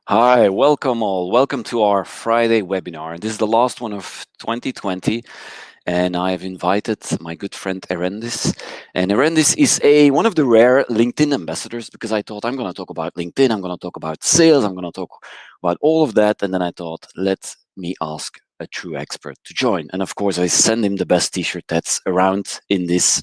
Hi, welcome all. Welcome to our Friday webinar. And this is the last one of 2020. And I've invited my good friend Erendiz. And Erendiz is one of the rare LinkedIn ambassadors because I thought I'm going to talk about LinkedIn, I'm going to talk about sales, I'm going to talk about all of that. And then I thought, let me ask a true expert to join. And of course, I send him the best t-shirt that's around in this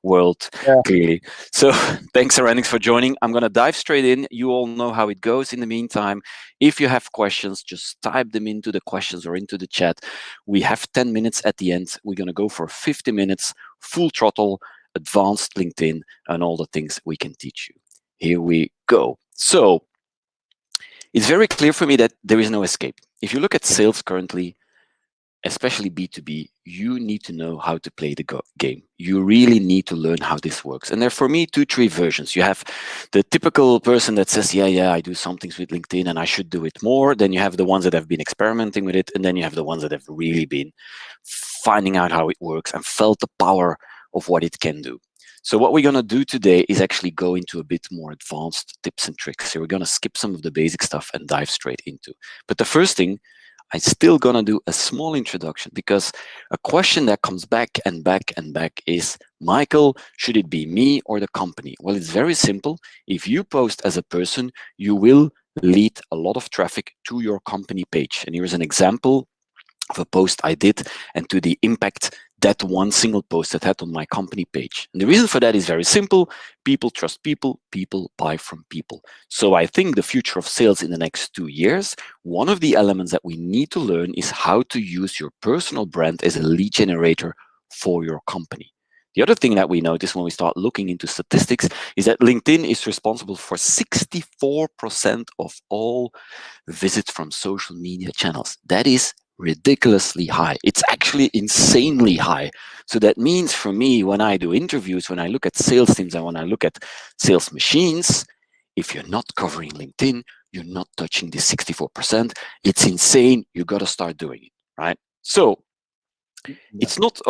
world, Yeah. clearly. So thanks, Erendiz, for joining. I'm going to dive straight in. You all know how it goes. In the meantime, if you have questions, just type them into the questions or into the chat. We have 10 minutes at the end. We're going to go for 50 minutes, full throttle, advanced LinkedIn, and all the things we can teach you. Here we go. So it's very clear for me that there is no escape. If you look at sales currently, especially B2B, you need to know how to play the game. You really need to learn how this works. And there are, for me, three versions. You have the typical person that says, yeah, I do some things with LinkedIn and I should do it more. Then you have the ones that have been experimenting with it. And then you have the ones that have really been finding out how it works and felt the power of what it can do. So what we're going to do today is actually go into a bit more advanced tips and tricks. So we're going to skip some of the basic stuff and dive straight into. But the first thing, I'm still gonna do a small introduction because a question that comes back and back and back is, Michael, should it be me or the company? Well, it's very simple. If you post as a person, you will lead a lot of traffic to your company page. And here's an example of a post I did and to the impact that one single post that had on my company page. And the reason for that is very simple. People trust people, people buy from people. So I think the future of sales in the next 2 years, one of the elements that we need to learn is how to use your personal brand as a lead generator for your company. The other thing that we notice when we start looking into statistics is that LinkedIn is responsible for 64% of all visits from social media channels. That is ridiculously high. It's actually insanely high. So that means for me, when I do interviews, when I look at sales teams and when I look at sales machines, if you're not covering LinkedIn, you're not touching the 64%. It's insane. You got to start doing it, right? So Yeah. it's not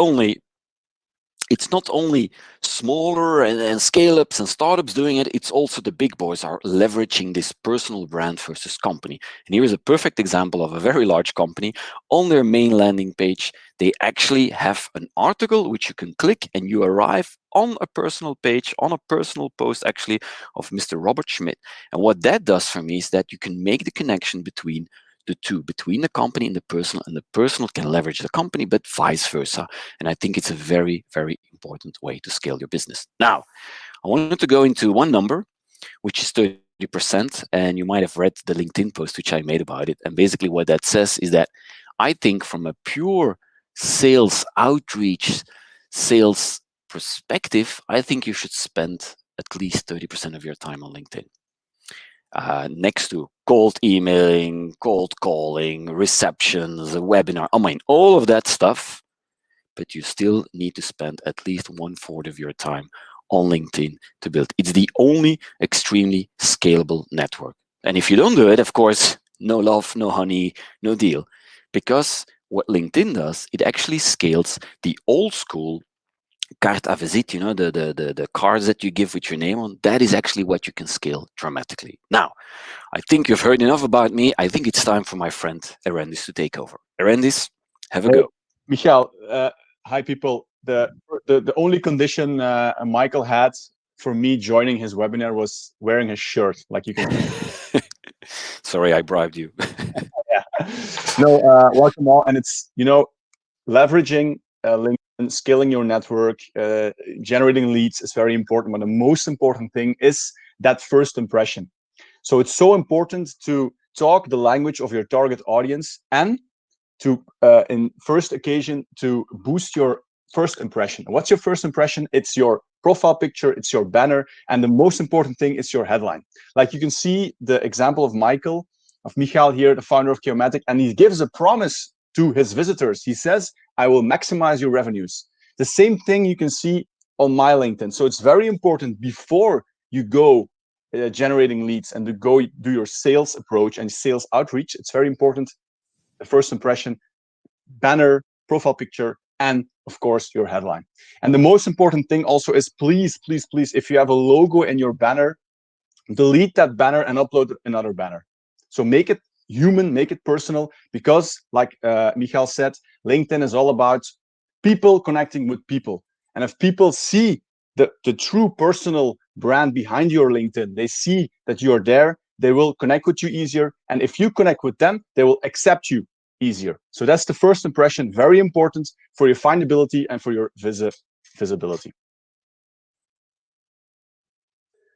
only smaller and scale ups and startups doing it, it's also the big boys are leveraging this personal brand versus company. And here is a perfect example of a very large company. On their main landing page, they actually have an article which you can click and you arrive on a personal page, on a personal post actually of Mr. Robert Schmidt. And what that does for me is that you can make the connection between the two, between the company and the personal can leverage the company, but vice versa. And I think it's a very, very important way to scale your business. Now, I wanted to go into one number, which is 30%. And you might have read the LinkedIn post, which I made about it. And basically, what that says is that I think from a pure sales outreach, sales perspective, I think you should spend at least 30% of your time on LinkedIn. Next to cold emailing, cold calling, receptions, a webinar, I mean, all of that stuff, but you still need to spend at least 1/4 of your time on LinkedIn to build. It's the only extremely scalable network. And if you don't do it, of course, no love, no honey, no deal. Because what LinkedIn does, it actually scales the old school carte à visite, the cards that you give with your name on. That is actually what you can scale dramatically. Now, I think you've heard enough about me. I think it's time for my friend Erendiz to take over. Erendiz, have a Hey, go. Michael. Hi, people. The only condition Michael had for me joining his webinar was wearing his shirt, like you can see. Sorry, I bribed you. Yeah. No, welcome all, and it's leveraging LinkedIn, scaling your network, generating leads is very important. But the most important thing is that first impression. So it's so important to talk the language of your target audience and to in first occasion to boost your first impression. What's your first impression? It's your profile picture, it's your banner, and the most important thing is your headline. Like you can see the example of Michael here, the founder of Geomatic, and he gives a promise to his visitors. He says, I will maximize your revenues. The same thing you can see on my LinkedIn. So it's very important before you go generating leads and to go do your sales approach and sales outreach. It's very important the first impression, banner, profile picture, and of course your headline. And the most important thing also is please, please, please, if you have a logo in your banner, delete that banner and upload another banner. So make it human, make it personal, because like Michael said, LinkedIn is all about people connecting with people. And if people see the true personal brand behind your LinkedIn, they see that you are there, they will connect with you easier. And if you connect with them, they will accept you easier. So that's the first impression, very important for your findability and for your visibility.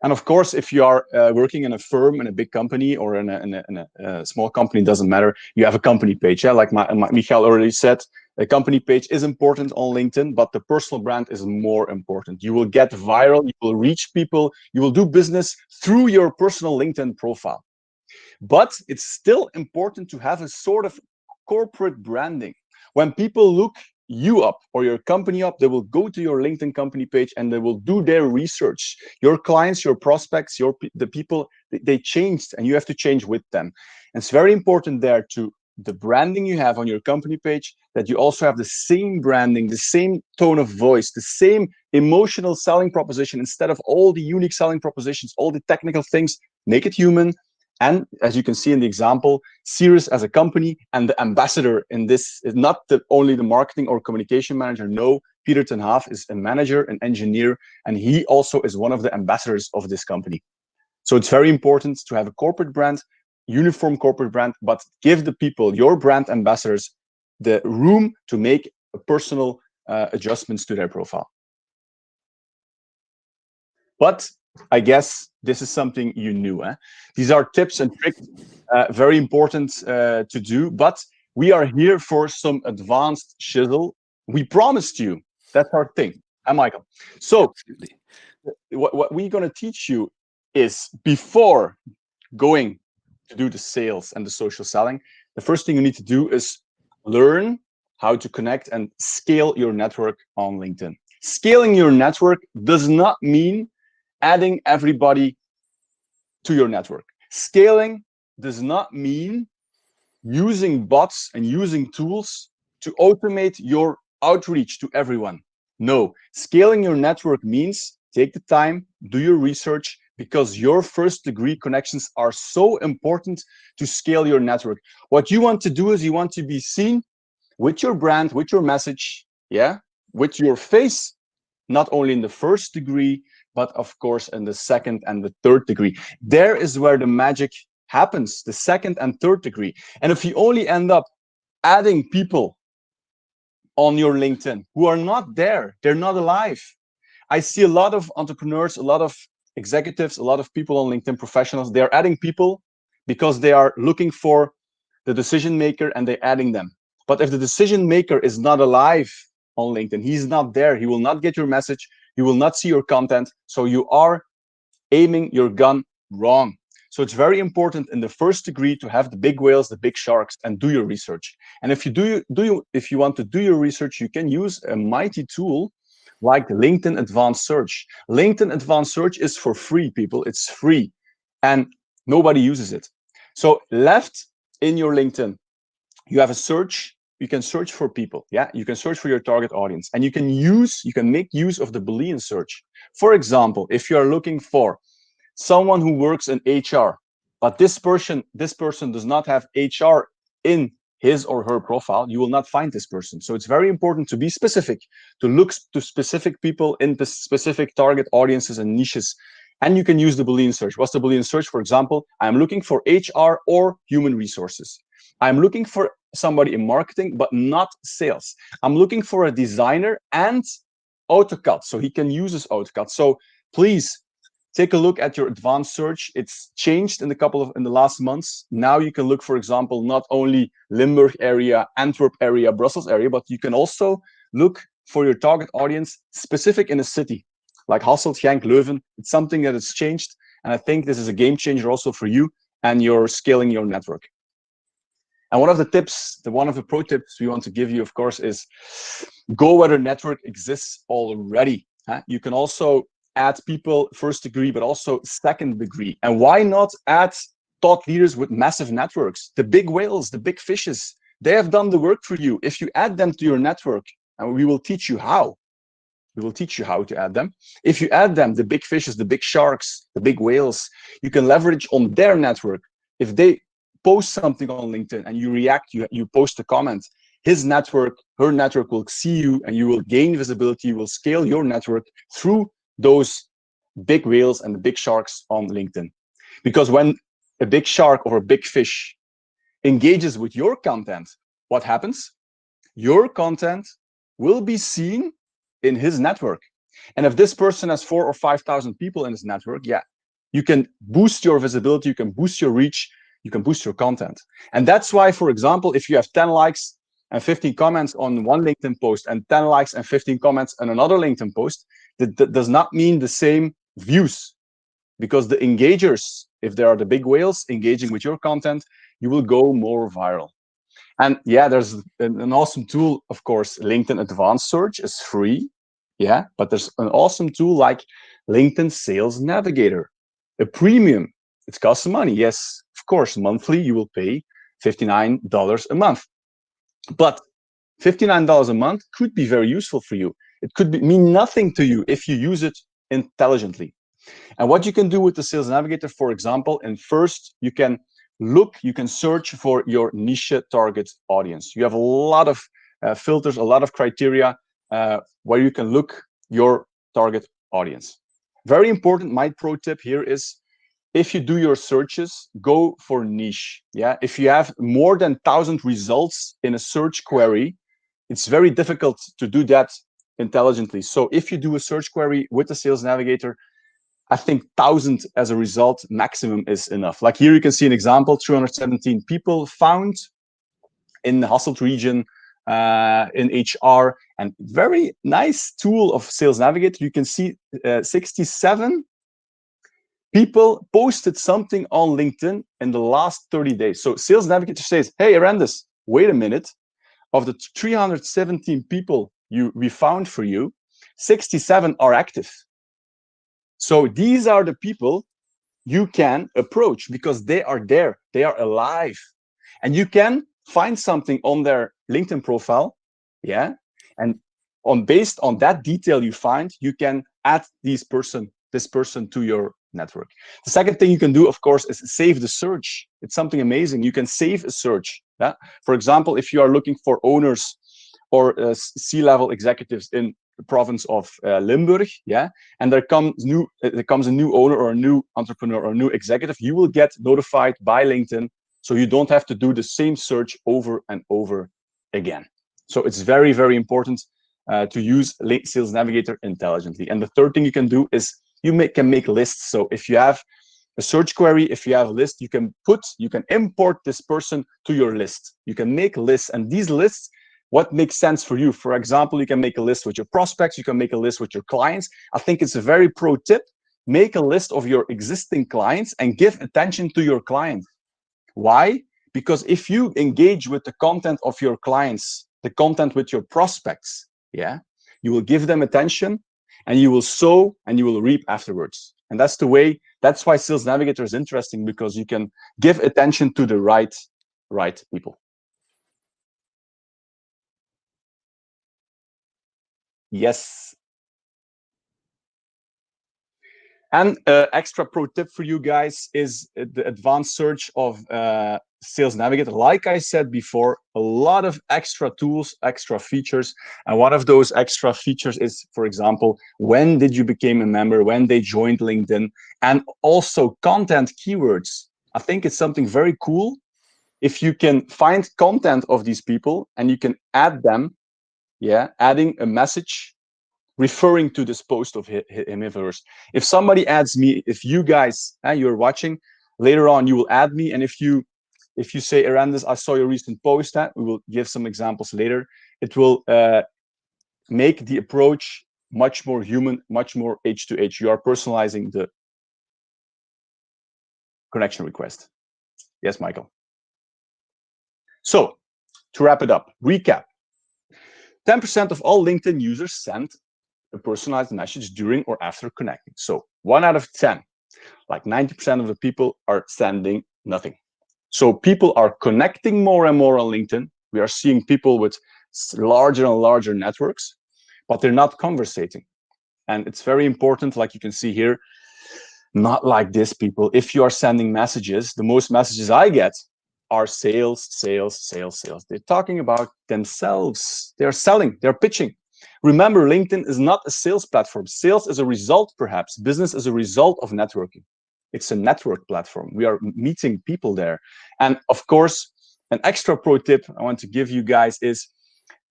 And of course, if you are working in a firm, in a big company, or in a small company, doesn't matter, you have a company page. Yeah? Like Michael already said, a company page is important on LinkedIn, but the personal brand is more important. You will get viral, you will reach people, you will do business through your personal LinkedIn profile. But it's still important to have a sort of corporate branding. When people look you up or your company up, they will go to your LinkedIn company page and they will do their research. Your clients, your prospects, the people, they changed, and you have to change with them. And it's very important there to the branding you have on your company page, that you also have the same branding, the same tone of voice, the same emotional selling proposition. Instead of all the unique selling propositions, all the technical things, make it human. And as you can see in the example, Cirrus as a company, and the ambassador in this is not only the marketing or communication manager. No, Peter ten Haaf is a manager, an engineer, and he also is one of the ambassadors of this company. So it's very important to have a corporate brand, uniform corporate brand, but give the people, your brand ambassadors, the room to make personal adjustments to their profile. But I guess this is something you knew. These are tips and tricks, very important to do, but we are here for some advanced shizzle. We promised you. That's our thing. Michael. So what we're going to teach you is, before going to do the sales and the social selling, the first thing you need to do is learn how to connect and scale your network on LinkedIn. Scaling your network does not mean adding everybody to your network. Scaling does not mean using bots and using tools to automate your outreach to everyone. No, scaling your network means take the time, do your research, because your first degree connections are so important to scale your network. What you want to do is you want to be seen with your brand, with your message, yeah, with your face, not only in the first degree, but of course in the second and the third degree. There is where the magic happens, the second and third degree. And if you only end up adding people on your LinkedIn who are not there, they're not alive. I see a lot of entrepreneurs, a lot of executives, a lot of people on LinkedIn, professionals, they're adding people because they are looking for the decision maker and they're adding them. But if the decision maker is not alive on LinkedIn, he's not there, he will not get your message, he will not see your content. So you are aiming your gun wrong. So it's very important in the first degree to have the big whales, the big sharks, and do your research. And if you want to do your research, you can use a mighty tool like LinkedIn Advanced Search. LinkedIn Advanced Search is for free, people. It's free, and nobody uses it. So left in your LinkedIn, you have a search. You can search for people. Yeah, you can search for your target audience, and you can make use of the Boolean search. For example, if you are looking for someone who works in HR, but this person does not have HR in his or her profile, you will not find this person. So it's very important to be specific, to look to specific people in the specific target audiences and niches. And you can use the Boolean search. What's the Boolean search? For example, I'm looking for HR or human resources. I'm looking for somebody in marketing, but not sales. I'm looking for a designer and AutoCAD, so he can use his AutoCAD. So please take a look at your advanced search. It's changed in the last months. Now you can look, for example, not only Limburg area, Antwerp area, Brussels area, but you can also look for your target audience specific in a city, like Hasselt, Genk, Leuven. It's something that has changed, and I think this is a game changer also for you and you're scaling your network. And one of the pro tips we want to give you, of course, is go where the network exists already. You can also add people first degree, but also second degree. And why not add thought leaders with massive networks? The big whales, the big fishes, they have done the work for you. If you add them to your network, and we will teach you how. We will teach you how to add them. If you add them, the big fishes, the big sharks, the big whales, you can leverage on their network. If they post something on LinkedIn and you react, you post a comment, his network, her network will see you and you will gain visibility, you will scale your network through those big whales and the big sharks on LinkedIn. Because when a big shark or a big fish engages with your content, what happens? Your content will be seen in his network. And if this person has 4,000 or 5,000 people in his network, yeah, you can boost your visibility, you can boost your reach, you can boost your content. And that's why, for example, if you have 10 likes and 15 comments on one LinkedIn post and 10 likes and 15 comments on another LinkedIn post, that does not mean the same views, because the engagers, if there are the big whales engaging with your content, you will go more viral. And yeah, there's an awesome tool, of course. LinkedIn Advanced Search is free, yeah, but there's an awesome tool like LinkedIn Sales Navigator, a premium. It costs money, yes, of course. Monthly, you will pay $59 a month. But $59 a month could be very useful for you. It could mean nothing to you if you use it intelligently. And what you can do with the Sales Navigator, for example, and first you can search for your niche target audience. You have a lot of filters, a lot of criteria where you can look your target audience. Very important, my pro tip here is, if you do your searches, go for niche. Yeah, if you have more than 1,000 results in a search query, it's very difficult to do that intelligently. So if you do a search query with the Sales Navigator, I think 1,000 as a result maximum is enough. Like here you can see an example, 317 people found in the Hasselt region in HR, and very nice tool of Sales Navigator. You can see 67 people posted something on LinkedIn in the last 30 days. So Sales Navigator says, hey, Erendiz, wait a minute. Of the 317 people we found for you, 67 are active. So these are the people you can approach because they are there, they are alive. And you can find something on their LinkedIn profile, yeah? And based on that detail you find, you can add this person to your network. The second thing you can do, of course, is save the search. It's something amazing. You can save a search. Yeah? For example, if you are looking for owners or C-level executives in the province of Limburg, yeah, and there comes a new owner or a new entrepreneur or a new executive, you will get notified by LinkedIn, so you don't have to do the same search over and over again. So it's very, very important to use Sales Navigator intelligently. And the third thing you can do is you can make lists. So if you have a search query, if you have a list, you can import this person to your list. You can make lists, and these lists, what makes sense for you? For example, you can make a list with your prospects, you can make a list with your clients. I think it's a very pro tip. Make a list of your existing clients and give attention to your client. Why? Because if you engage with the content of your clients, the content with your prospects, yeah, you will give them attention and you will sow and you will reap afterwards. And that's the way, that's why Sales Navigator is interesting, because you can give attention to the right people. Yes. And extra pro tip for you guys is the advanced search of Sales Navigator. Like I said before, a lot of extra tools, extra features. And one of those extra features is, for example, when did you become a member, when they joined LinkedIn, and also content keywords. I think it's something very cool if you can find content of these people and you can add them, yeah, adding a message referring to this post of him or hers. If somebody adds me, if you guys, you're watching, later on you will add me, and if you say, Erendiz, I saw your recent post, we will give some examples later. It will make the approach much more human, much more H2H. You are personalizing the connection request. Yes, Michael. So, to wrap it up, recap. 10% of all LinkedIn users send a personalized message during or after connecting. So 1 out of 10, like 90% of the people are sending nothing. So people are connecting more and more on LinkedIn. We are seeing people with larger and larger networks, but they're not conversating. And it's very important, like you can see here, not like this, people. If you are sending messages, the most messages I get are sales, sales, sales, sales. They're talking about themselves. They're selling, they're pitching. Remember, LinkedIn is not a sales platform. Sales is a result, perhaps. Business is a result of networking. It's a network platform. We are meeting people there. And of course, an extra pro tip I want to give you guys is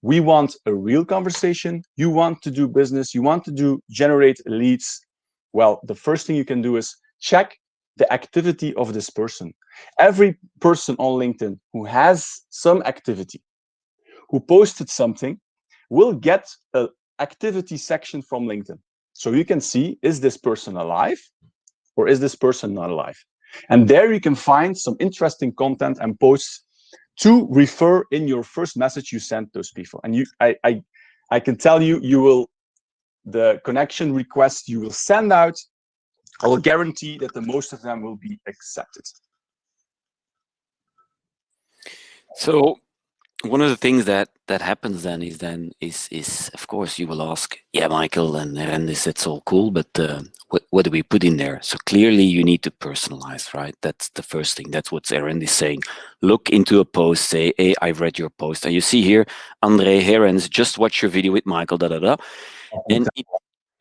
we want a real conversation. You want to do business. You want to generate leads. Well, the first thing you can do is check the activity of this person. Every person on LinkedIn who has some activity, who posted something, will get an activity section from LinkedIn. So you can see, is this person alive or is this person not alive? And there you can find some interesting content and posts to refer in your first message you sent those people. And I can tell you, the connection request you will send out, I will guarantee that the most of them will be accepted. So one of the things that happens then is of course you will ask, yeah, Michael and Erendiz, it's all cool, but what do we put in there? So clearly you need to personalize, right? That's the first thing. That's what Erendiz is saying. Look into a post, say, hey, I've read your post, and you see here, Andre Herens, just watch your video with Michael, and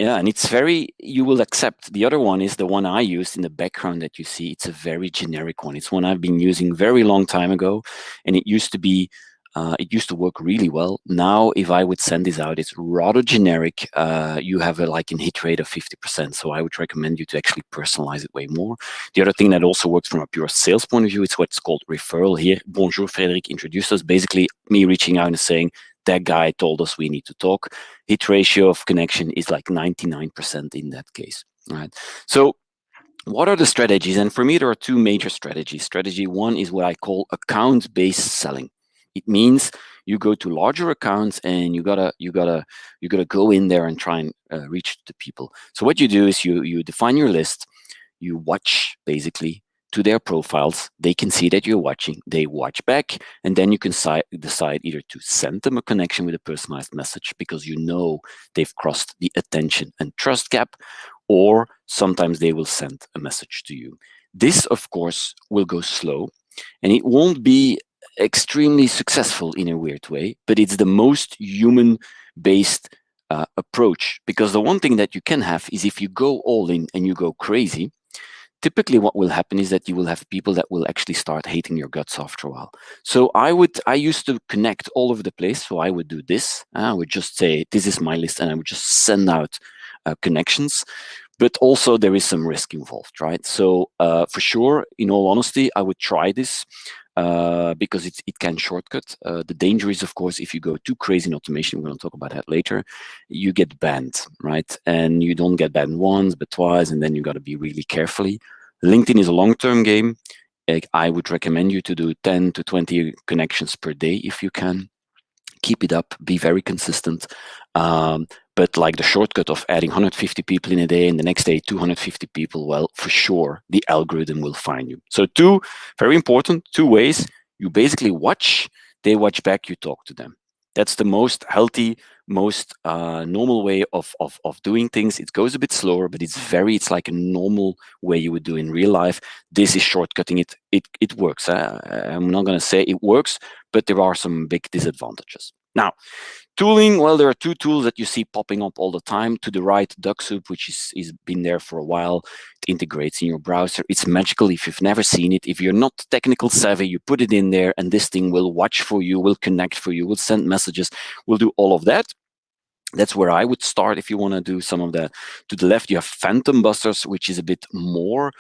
and it's very, you will accept. The other one is the one I used in the background that you see. It's a very generic one. It's one I've been using very long time ago, and it used to be, it used to work really well. Now, if I would send this out, it's rather generic. You have a hit rate of 50%. So I would recommend you to actually personalize it way more. The other thing that also works from a pure sales point of view, it's what's called referral here. Bonjour, Frédéric introduced us. Basically, me reaching out and saying, that guy told us we need to talk. Hit ratio of connection is like 99% in that case, right? So what are the strategies? And for me, there are two major strategies. Strategy one is what I call account-based selling. It means you go to larger accounts and you gotta go in there and try and reach the people. So what you do is you define your list, you watch basically to their profiles. They can see that you're watching, they watch back, and then you can decide either to send them a connection with a personalized message because you know they've crossed the attention and trust gap, or sometimes they will send a message to you. This, of course, will go slow and it won't be extremely successful in a weird way, but it's the most human-based approach, because the one thing that you can have is if you go all in and you go crazy, typically what will happen is that you will have people that will actually start hating your guts after a while. So I used to connect all over the place. So I would do this. I would just say, this is my list, and I would just send out connections. But also there is some risk involved, right? So for sure, in all honesty, I would try this because it can shortcut. The danger is, of course, if you go too crazy in automation, we're going to talk about that later, you get banned, right? And you don't get banned once, but twice, and then you got to be really carefully. LinkedIn is a long-term game. I would recommend you to do 10 to 20 connections per day if you can. Keep it up, be very consistent. But like the shortcut of adding 150 people in a day and the next day 250 people, well, for sure, the algorithm will find you. So two, very important, two ways. You basically watch, they watch back, you talk to them. That's the most healthy, most normal way of doing things. It goes a bit slower, but it's like a normal way you would do in real life. This is shortcutting it. It works. I'm not going to say it works, but there are some big disadvantages. Now, tooling, well, there are two tools that you see popping up all the time. To the right, DuckSoup, which is been there for a while. It integrates in your browser. It's magical if you've never seen it. If you're not technical savvy, you put it in there and this thing will watch for you, will connect for you, will send messages, will do all of that. That's where I would start if you want to do some of that. To the left, you have Phantom Busters, which is a bit more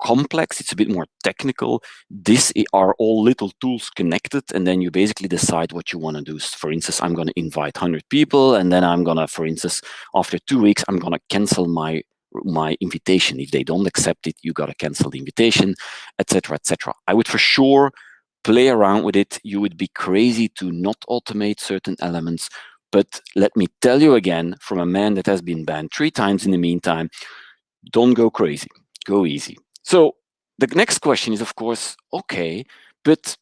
complex. It's a bit more technical. These are all little tools connected, and then you basically decide what you want to do. For instance, I'm going to invite 100 people, and then I'm going to, for instance, after 2 weeks, I'm going to cancel my invitation. If they don't accept it, you got to cancel the invitation, etc., etc. I would for sure play around with it. You would be crazy to not automate certain elements. But let me tell you again, from a man that has been banned 3 times in the meantime, don't go crazy, go easy. So the next question is, of course, okay, but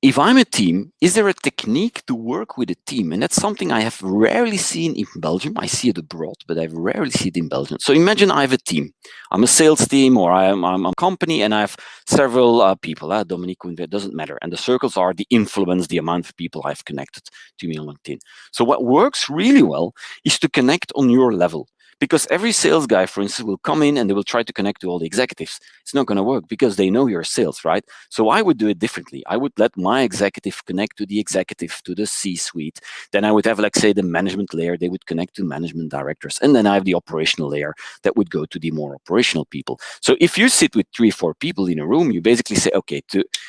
if I'm a team, is there a technique to work with a team? And that's something I have rarely seen in Belgium. I see it abroad, but I rarely see it in Belgium. So imagine I have a team. I'm a sales team, or I'm a company, and I have several people. Dominique, it doesn't matter. And the circles are the influence, the amount of people I've connected to me on LinkedIn. So what works really well is to connect on your level. Because every sales guy, for instance, will come in and they will try to connect to all the executives. It's not going to work because they know you're sales, right? So I would do it differently. I would let my executive connect to the executive, to the C-suite. Then I would have, like, say, the management layer. They would connect to management directors. And then I have the operational layer that would go to the more operational people. So if you sit with 3-4 people in a room, you basically say, okay,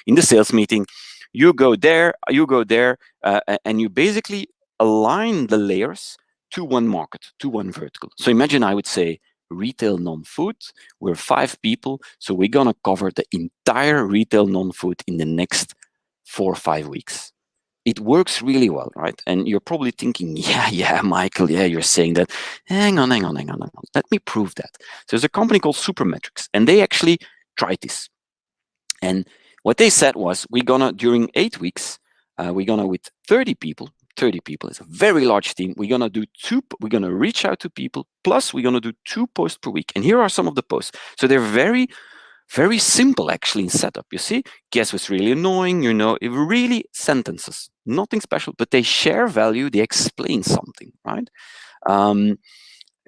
in the sales meeting, you go there, and you basically align the layers to one market, to one vertical. So imagine I would say retail non-food. We're 5 people, so we're gonna cover the entire retail non-food in the next 4 or 5 weeks. It works really well, right? And you're probably thinking, yeah, Michael, yeah, you're saying that. Hang on. Let me prove that. So there's a company called Supermetrics, and they actually tried this. And what they said was, we're gonna, during 8 weeks, we're gonna, with 30 people, is a very large team. We're gonna reach out to people, plus we're gonna do 2 posts per week. And here are some of the posts. So they're very, very simple actually in setup. You see, guess what's really annoying? Really sentences, nothing special, but they share value, they explain something, right?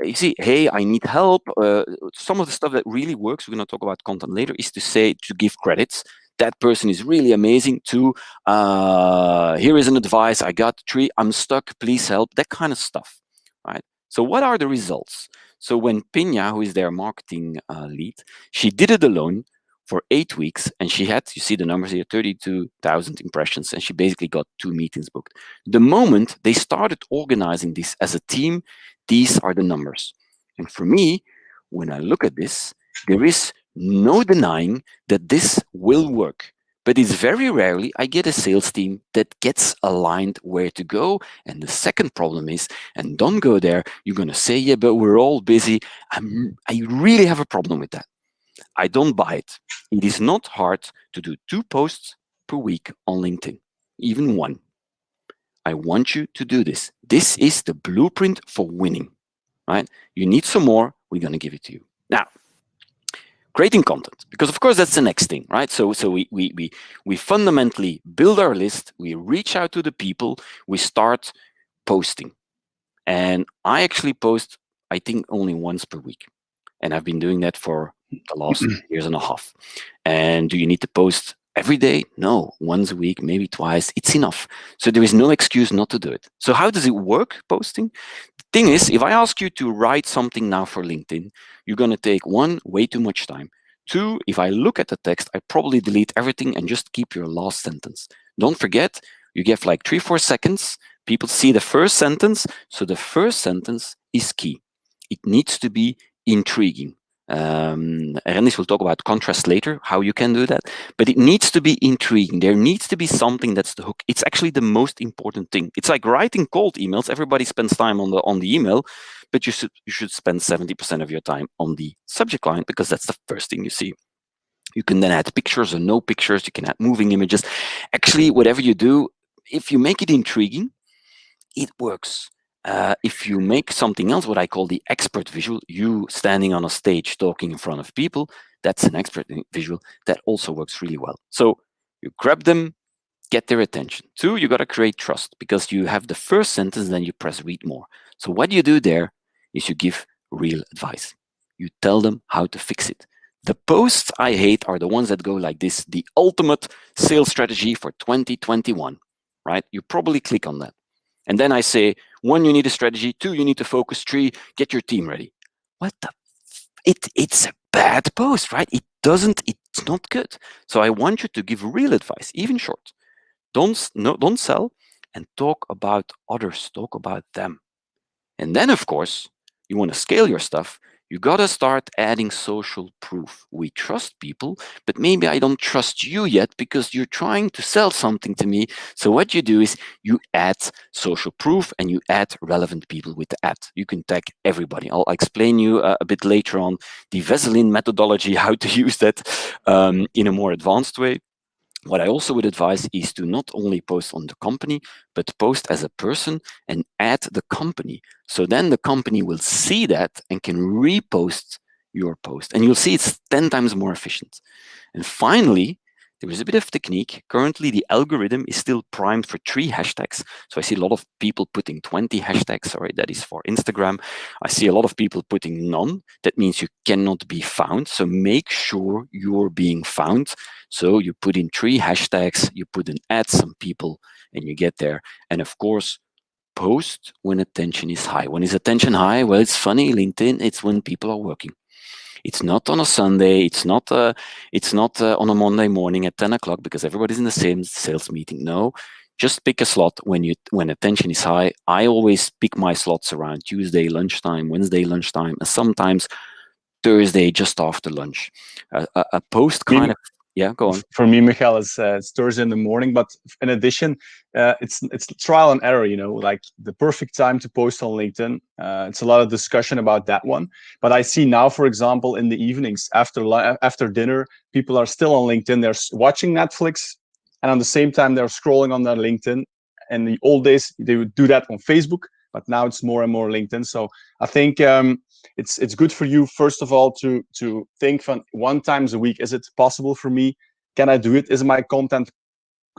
You see, hey, I need help. Some of the stuff that really works, we're going to talk about content later, is to give credits. That person is really amazing. Here is an advice. I got 3. I'm stuck. Please help. That kind of stuff, right? So what are the results? So when Pina, who is their marketing lead, she did it alone for 8 weeks, and she had, you see the numbers here, 32,000 impressions, and she basically got 2 meetings booked. The moment they started organizing this as a team, these are the numbers. And for me, when I look at this, there is no denying that this will work. But it's very rarely I get a sales team that gets aligned where to go. And the second problem is, and don't go there, you're going to say, yeah, but we're all busy. I really have a problem with that. I don't buy it. It is not hard to do 2 posts per week on LinkedIn, even 1. I want you to do this. This is the blueprint for winning, right? You need some more, we're going to give it to you. Now, creating content, because of course that's the next thing, right? So we fundamentally build our list, we reach out to the people, we start posting. And I actually post, I think, only once per week. And I've been doing that for the last years and a half. And do you need to post every day? No, once a week, maybe twice, it's enough. So there is no excuse not to do it. So how does it work, posting? The thing is, if I ask you to write something now for LinkedIn, you're going to take 1, way too much time. 2, if I look at the text, I probably delete everything and just keep your last sentence. Don't forget, you give like 3-4 seconds. People see the first sentence. So the first sentence is key. It needs to be intriguing. Erendiz will talk about contrast later, how you can do that, but it needs to be intriguing. There needs to be something that's the hook. It's actually the most important thing. It's like writing cold emails. Everybody spends time on the email, but you should spend 70% of your time on the subject line, because that's the first thing you see. You can then add pictures or no pictures. You can add moving images. Actually, whatever you do, if you make it intriguing, it works. If you make something else, what I call the expert visual, you standing on a stage talking in front of people, that's an expert visual that also works really well. So you grab them, get their attention. 2, you got to create trust, because you have the first sentence, then you press read more. So what you do there is you give real advice. You tell them how to fix it. The posts I hate are the ones that go like this: the ultimate sales strategy for 2021, right? You probably click on that. And then I say, 1, you need a strategy. 2, you need to focus. 3, get your team ready. What the? It's a bad post, right? It's not good. So I want you to give real advice, even short. Don't sell, and talk about others, talk about them. And then, of course, you want to scale your stuff. You got to start adding social proof. We trust people, but maybe I don't trust you yet because you're trying to sell something to me. So what you do is you add social proof and you add relevant people with the ad. You can tag everybody. I'll explain you a bit later on the Vaseline methodology, how to use that in a more advanced way. What I also would advise is to not only post on the company, but post as a person and add the company. So then the company will see that and can repost your post. And you'll see it's 10 times more efficient. And finally, there is a bit of technique. Currently, the algorithm is still primed for 3 hashtags. So I see a lot of people putting 20 hashtags. Sorry, that is for Instagram. I see a lot of people putting none. That means you cannot be found. So make sure you're being found. So you put in 3 hashtags, you put in add some people, and you get there. And of course, post when attention is high. When is attention high? Well, it's funny, LinkedIn, it's when people are working. It's not on a Sunday. It's not on a Monday morning at 10 o'clock because everybody's in the same sales meeting. No, just pick a slot when attention is high. I always pick my slots around Tuesday lunchtime, Wednesday lunchtime, and sometimes Thursday just after lunch. A post kind of yeah. Go on. For me, Michael, it's Thursday in the morning. But in addition, it's trial and error. Like the perfect time to post on LinkedIn. It's a lot of discussion about that one. But I see now, for example, in the evenings after dinner, people are still on LinkedIn. They're watching Netflix, and on the same time, they're scrolling on their LinkedIn. In the old days, they would do that on Facebook, but now it's more and more LinkedIn. So I think it's good for you, first of all, to think from 1 times a week. Is it possible for me? Can I do it? Is my content,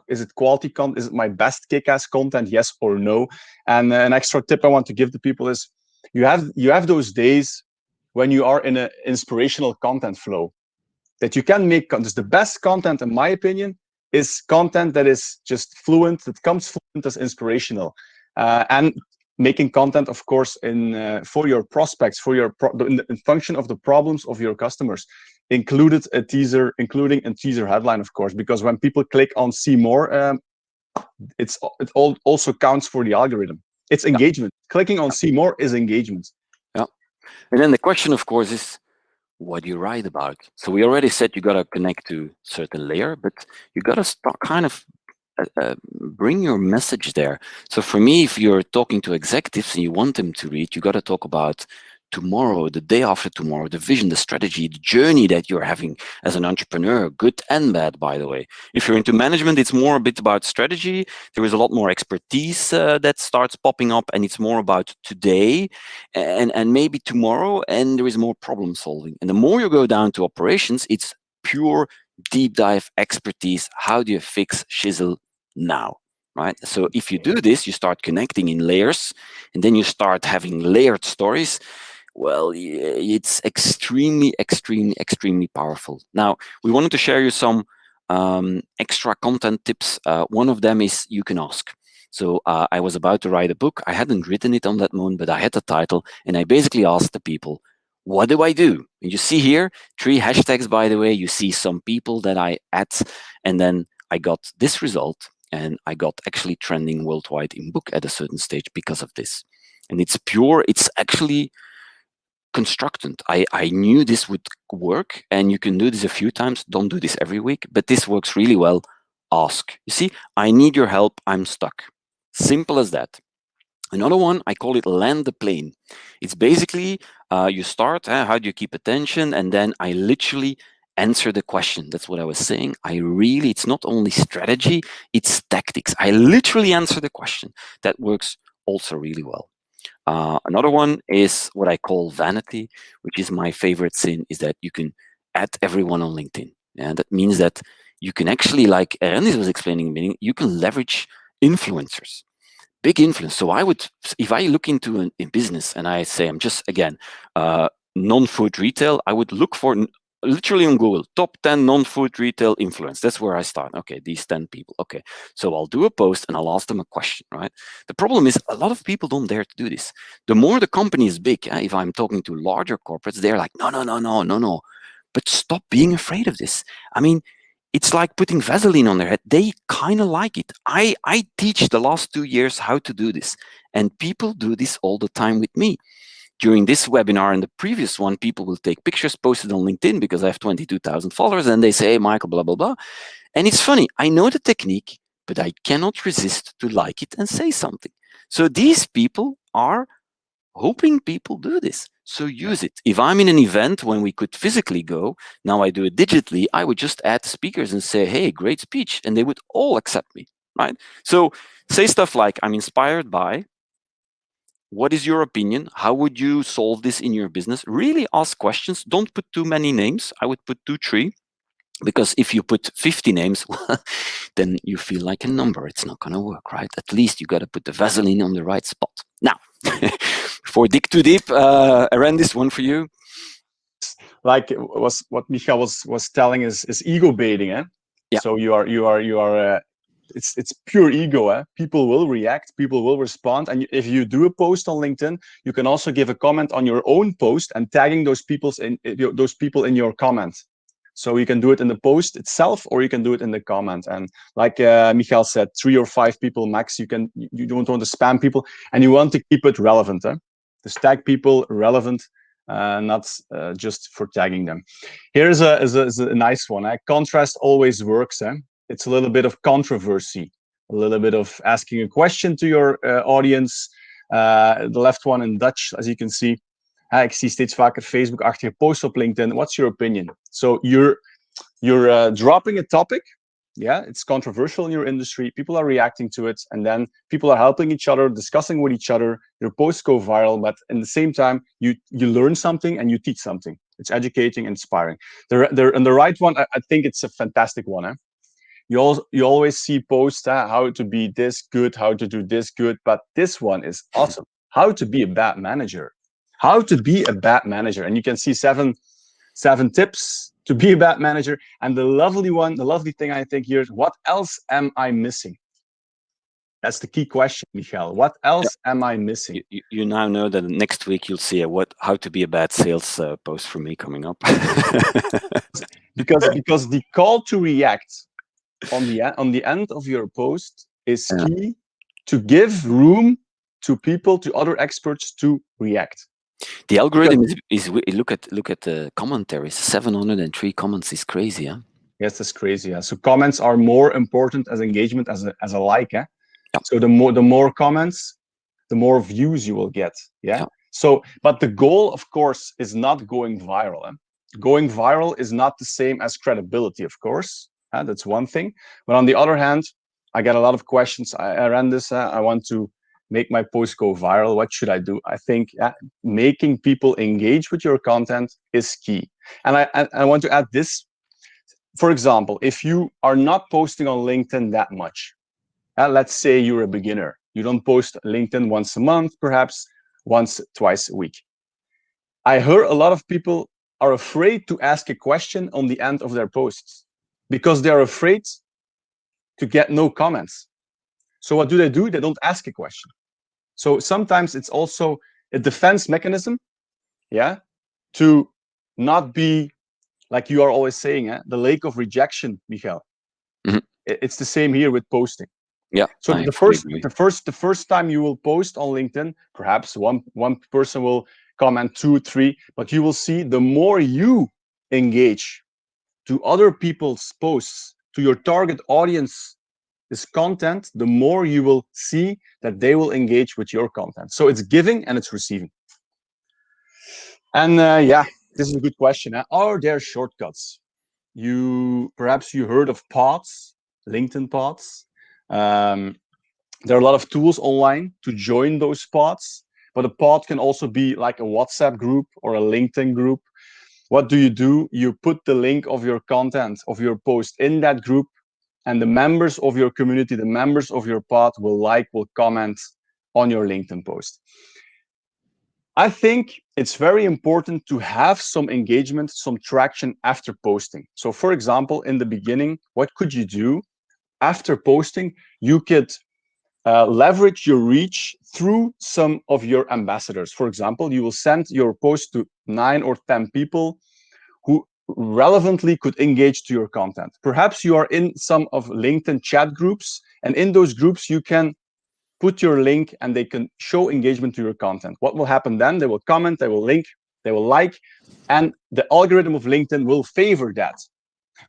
is it quality content? Is it my best kick-ass content? Yes or no? And an extra tip I want to give to people is you have those days when you are in an inspirational content flow that you can make. This the best content, in my opinion, is content that is just fluent, that comes fluent as inspirational. And making content, of course, in for your prospects, for your in function of the problems of your customers, including a teaser headline, of course, because when people click on see more, it also counts for the algorithm. It's engagement. Clicking on see more is engagement. Yeah. And then the question, of course, is what do you write about? So we already said you got to connect to certain layer, but you got to start kind of bring your message there. So for me, if you're talking to executives and you want them to read, you got to talk about tomorrow, the day after tomorrow, the vision, the strategy, the journey that you're having as an entrepreneur, good and bad, by the way. If you're into management, it's more a bit about strategy. There is a lot more expertise that starts popping up, and it's more about today and maybe tomorrow, and there is more problem solving. And the more you go down to operations, it's pure deep dive expertise. How do you fix shizzle now? Right. So if you do this, you start connecting in layers, and then you start having layered stories. Well, it's extremely, extremely, extremely powerful. Now, we wanted to share you some extra content tips. One of them is you can ask. So I was about to write a book. I hadn't written it on that moment, but I had the title, and I basically asked the people, what do I do? And you see here 3 hashtags, by the way. You see some people that I add, and then I got this result, and I got actually trending worldwide in book at a certain stage because of this. And it's actually constructed. I knew this would work, and you can do this a few times. Don't do this every week, but this works really well. Ask. You see, I need your help. I'm stuck. Simple as that. Another one, I call it land the plane. It's basically you start, how do you keep attention? And then I literally answer the question. That's what I was saying. It's not only strategy, it's tactics. I literally answer the question. That works also really well. Another one is what I call vanity, which is my favorite sin, is that you can add everyone on LinkedIn. And that means that you can actually, like Erendiz was explaining, you can leverage influencers, big influence. So if I look into a business and I say, I'm just, again, non-food retail, I would look for literally on Google, top 10 non-food retail influence. That's where I start. Okay, these 10 people. Okay, so I'll do a post and I'll ask them a question, right? The problem is a lot of people don't dare to do this. The more the company is big, if I'm talking to larger corporates, they're like, no, no, no, no, no, no. But stop being afraid of this. I mean, it's like putting Vaseline on their head. They kind of like it. I teach the last 2 years how to do this, and people do this all the time with me. During this webinar and the previous one, people will take pictures, post it on LinkedIn because I have 22,000 followers, and they say, hey, Michael, blah, blah, blah. And it's funny. I know the technique, but I cannot resist to like it and say something. So these people are hoping people do this. So use it. If I'm in an event when we could physically go, now I do it digitally, I would just add speakers and say, hey, great speech. And they would all accept me, right? So say stuff like, I'm inspired by, what is your opinion? How would you solve this in your business? Really ask questions. Don't put too many names. I would put 2, 3. Because if you put 50 names, then you feel like a number. It's not going to work, right? At least you got to put the Vaseline on the right spot. Now, before dig too deep, Erendiz, one for you. Like what Michael was telling is ego baiting, eh? Yeah. So you are. It's pure ego. Eh? People will react. People will respond. And if you do a post on LinkedIn, you can also give a comment on your own post and tagging those people in your comment. So you can do it in the post itself, or you can do it in the comment. And like Michael said, 3 or 5 people max. You don't want to spam people, and you want to keep it relevant. Eh? To tag people relevant, not just for tagging them. Here is a nice one. Eh? Contrast always works. Eh? It's a little bit of controversy, a little bit of asking a question to your audience. The left one in Dutch, as you can see. Ik zie steeds vaker Facebook-achtige posts op LinkedIn. What's your opinion? So you're dropping a topic. Yeah, it's controversial in your industry. People are reacting to it, and then people are helping each other, discussing with each other. Your posts go viral, but in the same time, you learn something and you teach something. It's educating and inspiring. And the right one, I think it's a fantastic one. Eh? You always see posts how to be this good, how to do this good, but this one is awesome. How to be a bad manager. How to be a bad manager, and you can see seven tips to be a bad manager. And the lovely thing I think here is, what else am I missing? That's the key question, Michael. What else am I missing? You now know that next week you'll see how to be a bad sales post from me coming up. because the call to react on the end of your post is key to give room to people, to other experts to react. The algorithm is look at the commentaries. 703 comments is crazy, huh? Yes, that's crazy. Yeah. So comments are more important as engagement as a like. Eh? Yeah. So the more comments, the more views you will get. Yeah. So, but the goal, of course, is not going viral. Eh? Going viral is not the same as credibility, of course. That's one thing. But on the other hand, I get a lot of questions. I ran this. I want to make my post go viral. What should I do? I think making people engage with your content is key. And I want to add this. For example, if you are not posting on LinkedIn that much, let's say you're a beginner, you don't post LinkedIn once a month, perhaps once, twice a week. I heard a lot of people are afraid to ask a question on the end of their posts because they're afraid to get no comments. So what do? They don't ask a question. So sometimes it's also a defense mechanism, yeah, to not be, like you are always saying, the lake of rejection, Michael. Mm-hmm. It's the same here with posting. Yeah. So the first time you will post on LinkedIn, perhaps one person will comment, 2, 3, but you will see the more you engage to other people's posts, to your target audience, this content, the more you will see that they will engage with your content. So it's giving and it's receiving. And this is a good question. Are there shortcuts? Perhaps you heard of pods, LinkedIn pods. There are a lot of tools online to join those pods, but a pod can also be like a WhatsApp group or a LinkedIn group. What do? You put the link of your content, of your post in that group, and the members of your community, the members of your pod will comment on your LinkedIn post. I think it's very important to have some engagement, some traction after posting. So for example, in the beginning, what could you do? After posting, you could leverage your reach through some of your ambassadors. For example, you will send your post to 9 or 10 people who relevantly could engage to your content. Perhaps you are in some of LinkedIn chat groups, and in those groups, you can put your link and they can show engagement to your content. What will happen then? They will comment, they will link, they will like, and the algorithm of LinkedIn will favor that.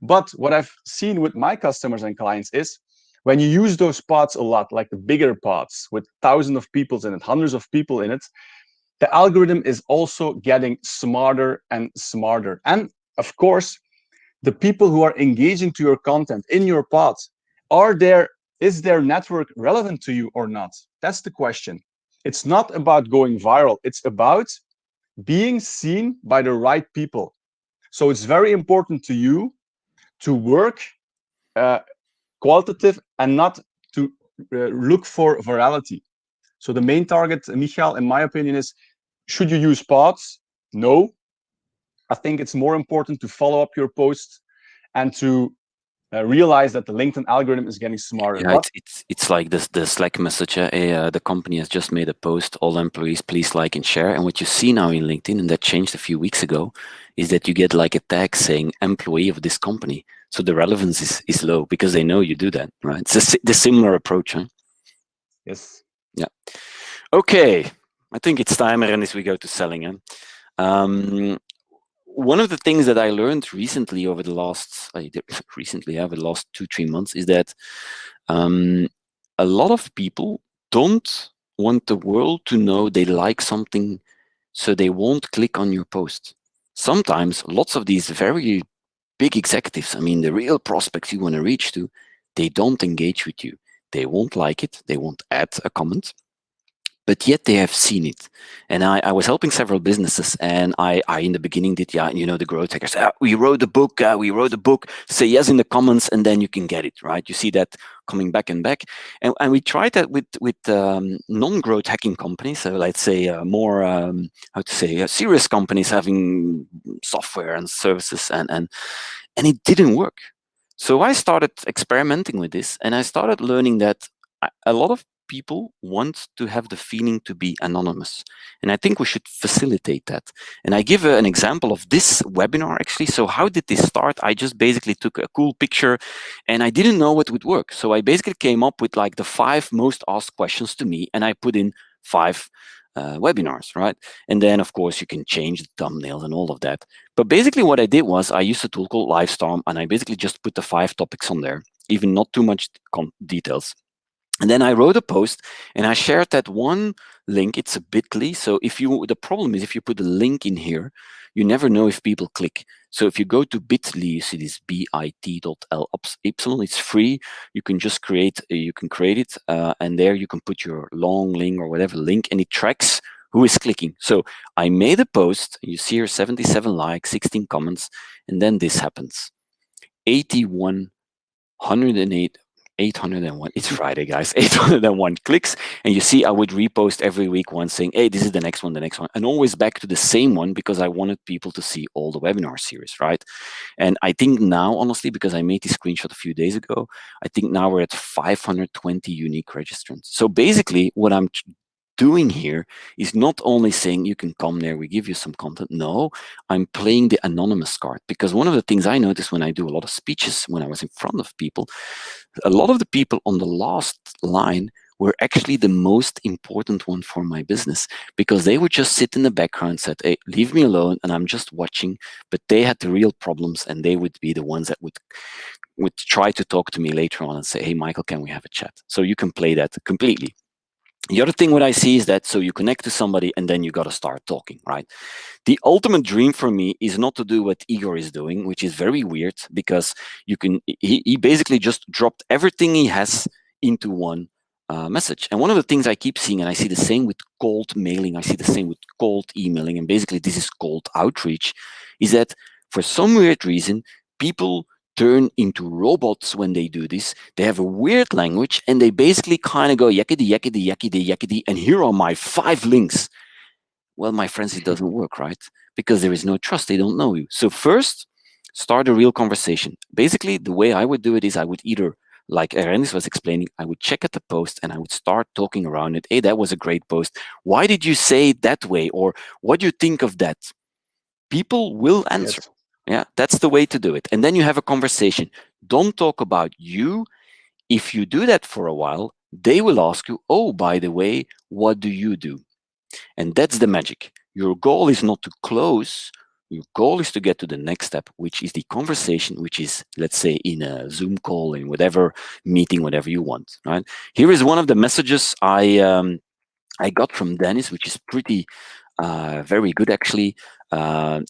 But what I've seen with my customers and clients is when you use those pods a lot, like the bigger pods with thousands of people in it, hundreds of people in it, the algorithm is also getting smarter and smarter. And of course, the people who are engaging to your content in your pod, is their network relevant to you or not? That's the question. It's not about going viral. It's about being seen by the right people. So it's very important to you to work uh, qualitative and not to look for virality. So the main target, Michael, in my opinion, is, should you use pods? No. I think it's more important to follow up your posts and to realize that the LinkedIn algorithm is getting smarter. Yeah, it's like this the Slack message. The company has just made a post. All employees, please like and share. And what you see now in LinkedIn, and that changed a few weeks ago, is that you get like a tag saying employee of this company. So the relevance is low because they know you do that, right? It's the similar approach, huh? Yes. Yeah. Okay. I think it's time, Erendiz, we go to selling. Huh? One of the things that I learned recently over the last over the last 2-3 months is that a lot of people don't want the world to know they like something, so they won't click on your post. Sometimes lots of these very big executives, I mean the real prospects you want to reach to, they don't engage with you. They won't like it, they won't add a comment, but yet they have seen it. And I was helping several businesses, and I in the beginning did, the growth hackers. We wrote a book, say yes in the comments, and then you can get it, right? You see that coming back and back. And we tried that with non-growth hacking companies. So let's say more, serious companies having software and services, and it didn't work. So I started experimenting with this, and I started learning that a lot of people want to have the feeling to be anonymous. And I think we should facilitate that. And I give an example of this webinar, actually. So how did this start? I just basically took a cool picture, and I didn't know what would work. So I basically came up with like the 5 most asked questions to me, and I put in 5 webinars, right? And then, of course, you can change the thumbnails and all of that. But basically what I did was I used a tool called Livestorm, and I basically just put the 5 topics on there, even not too much details. And then I wrote a post, and I shared that one link. It's a bit.ly. So the problem is if you put a link in here, you never know if people click. So if you go to bit.ly, you see this bit.ly, it's free. You can just create it, and there you can put your long link or whatever link, and it tracks who is clicking. So I made a post. You see here 77 likes, 16 comments, and then this happens. 81, 108, 801. It's Friday, guys. 801 clicks. And you see, I would repost every week one saying, hey, this is the next one, and always back to the same one because I wanted people to see all the webinar series, right? And I think now, honestly, because I made this screenshot a few days ago, I think now we're at 520 unique registrants. So basically, what I'm doing here is not only saying you can come there, we give you some content. No, I'm playing the anonymous card, because one of the things I noticed when I do a lot of speeches, when I was in front of people, a lot of the people on the last line were actually the most important one for my business, because they would just sit in the background and said, hey, leave me alone, and I'm just watching. But they had the real problems, and they would be the ones that would try to talk to me later on and say, hey, Michael, can we have a chat? So you can play that completely. The other thing what I see is that, so you connect to somebody and then you got to start talking, right? The ultimate dream for me is not to do what Igor is doing, which is very weird, because he basically just dropped everything he has into one message. And one of the things I keep seeing, and I see the same with cold mailing, I see the same with cold emailing, and basically this is cold outreach, is that for some weird reason, people turn into robots when they do this. They have a weird language, and they basically kind of go yakety, yakety, yakety, yakety, and here are my 5 links. Well, my friends, it doesn't work, right? Because there is no trust. They don't know you. So first, start a real conversation. Basically, the way I would do it is I would either, like Erendiz was explaining, I would check at the post and I would start talking around it. Hey, that was a great post. Why did you say it that way? Or what do you think of that? People will answer. Yes. Yeah, that's the way to do it. And then you have a conversation. Don't talk about you. If you do that for a while, they will ask you, oh, by the way, what do you do? And that's the magic. Your goal is not to close. Your goal is to get to the next step, which is the conversation, which is, let's say, in a Zoom call, in whatever meeting, whatever you want. Right? Here is one of the messages I got from Dennis, which is pretty very good actually. I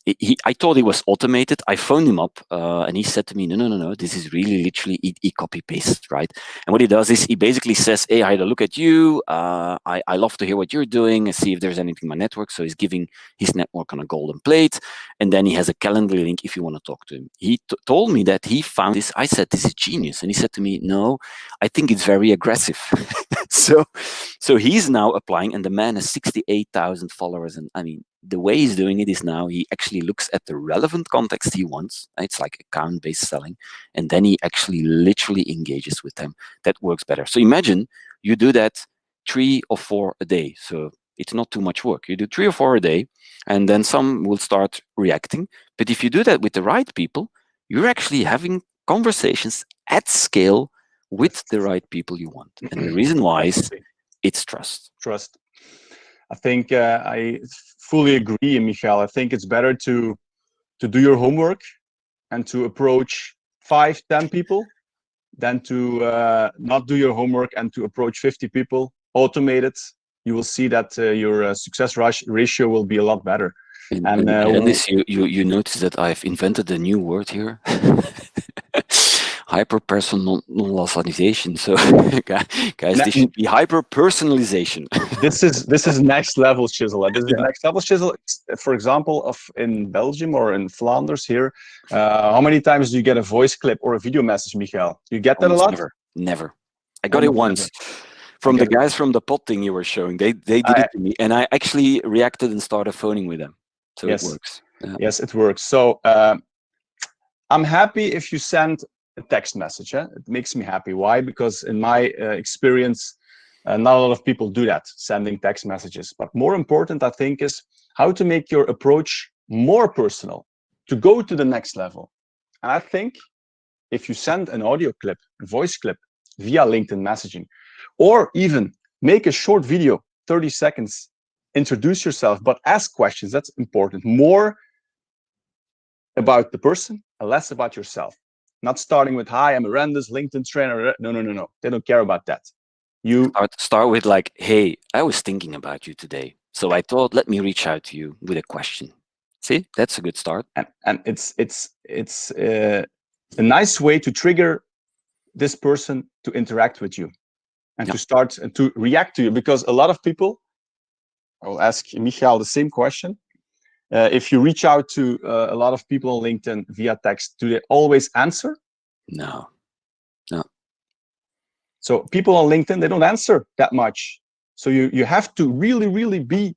thought it was automated. I phoned him up and he said to me, no, this is really literally, he copy pastes, right? And what he does is he basically says, hey, I had a look at you. I love to hear what you're doing and see if there's anything in my network. So he's giving his network on a golden plate. And then he has a calendar link if you want to talk to him. He told me that he found this. I said, this is genius. And he said to me, no, I think it's very aggressive. So he's now applying, and the man has 68,000 followers. And I mean, the way he's doing it is now he actually looks at the relevant context he wants. It's like account-based selling, and then he actually literally engages with them. That works better. So imagine you do that 3 or 4 a day. So it's not too much work. You do 3 or 4 a day, and then some will start reacting. But if you do that with the right people, you're actually having conversations at scale with the right people you want. And the reason why is it's trust. Trust. I think I fully agree, Michael. I think it's better to do your homework and to approach 5, 10 people than to not do your homework and to approach 50 people. Automate it. You will see that your success ratio will be a lot better. And this, you notice that I've invented a new word here. Hyper-personalization. So, guys, this should be hyper-personalization. This is next level shizzle. This is next level shizzle. For example, in Belgium or in Flanders here, how many times do you get a voice clip or a video message, Michael? You get that Almost a lot? Never. I got it once from the guys from the pot thing you were showing. They did it to me, and I actually reacted and started phoning with them. So it works. Yes, it works. So I'm happy if you send a text message. It makes me happy. Why? Because in my experience, not a lot of people do that, sending text messages. But more important, I think, is how to make your approach more personal, to go to the next level. And I think if you send an audio clip, a voice clip via LinkedIn messaging, or even make a short video, 30 seconds, introduce yourself, but ask questions. That's important. More about the person and less about yourself. Not starting with, hi, I'm Erendiz, LinkedIn trainer. No. They don't care about that. You start with like, hey, I was thinking about you today. So I thought, let me reach out to you with a question. See, that's a good start. And it's a nice way to trigger this person to interact with you and to start and to react to you. Because a lot of people, I'll ask Michael the same question. If you reach out to a lot of people on LinkedIn via text, do they always answer? No. So people on LinkedIn, they don't answer that much. So you have to really be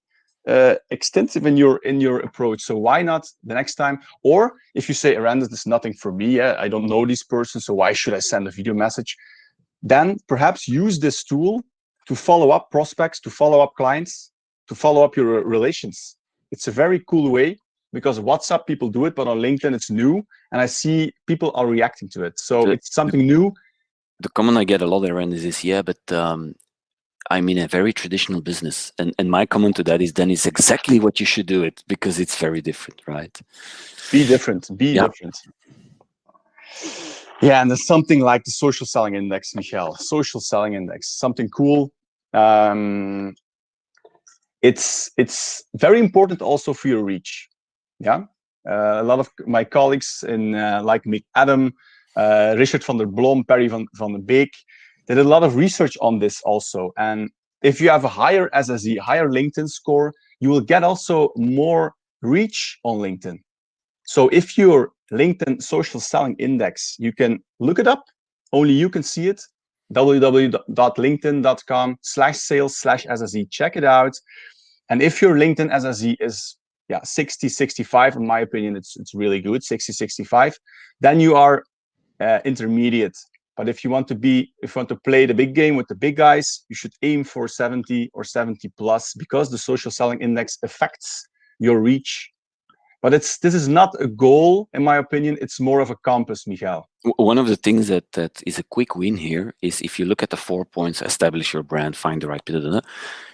extensive in your approach. So why not the next time? Or if you say, Erendiz, this is nothing for me. I don't know this person, so why should I send a video message? Then perhaps use this tool to follow up prospects, to follow up clients, to follow up your relations. It's a very cool way, because WhatsApp people do it, but on LinkedIn it's new, and I see people are reacting to it. So it's something new. The comment I get a lot around is, but I'm in a very traditional business. And my comment to that is, then it's exactly what you should do it, because it's very different, right? Be different. Different. Yeah, and there's something like the social selling index, Michael. Social selling index, something cool. It's very important also for your reach. Yeah, a lot of my colleagues in like Mick Adam, Richard van der Blom, Perry van der Beek, they did a lot of research on this also. And if you have a higher SSE, higher LinkedIn score, you will get also more reach on LinkedIn. So if your LinkedIn social selling index, you can look it up, only you can see it, www.linkedin.com/sales/SSE. Check it out. And if your LinkedIn SSE is 60, 65, in my opinion, it's really good, 60, 65, then you are intermediate. But if you want to play the big game with the big guys, you should aim for 70 or 70 plus, because the social selling index affects your reach. But this is not a goal, in my opinion. It's more of a compass, Michael. One of the things that is a quick win here is, if you look at the 4 points: establish your brand, find the right people.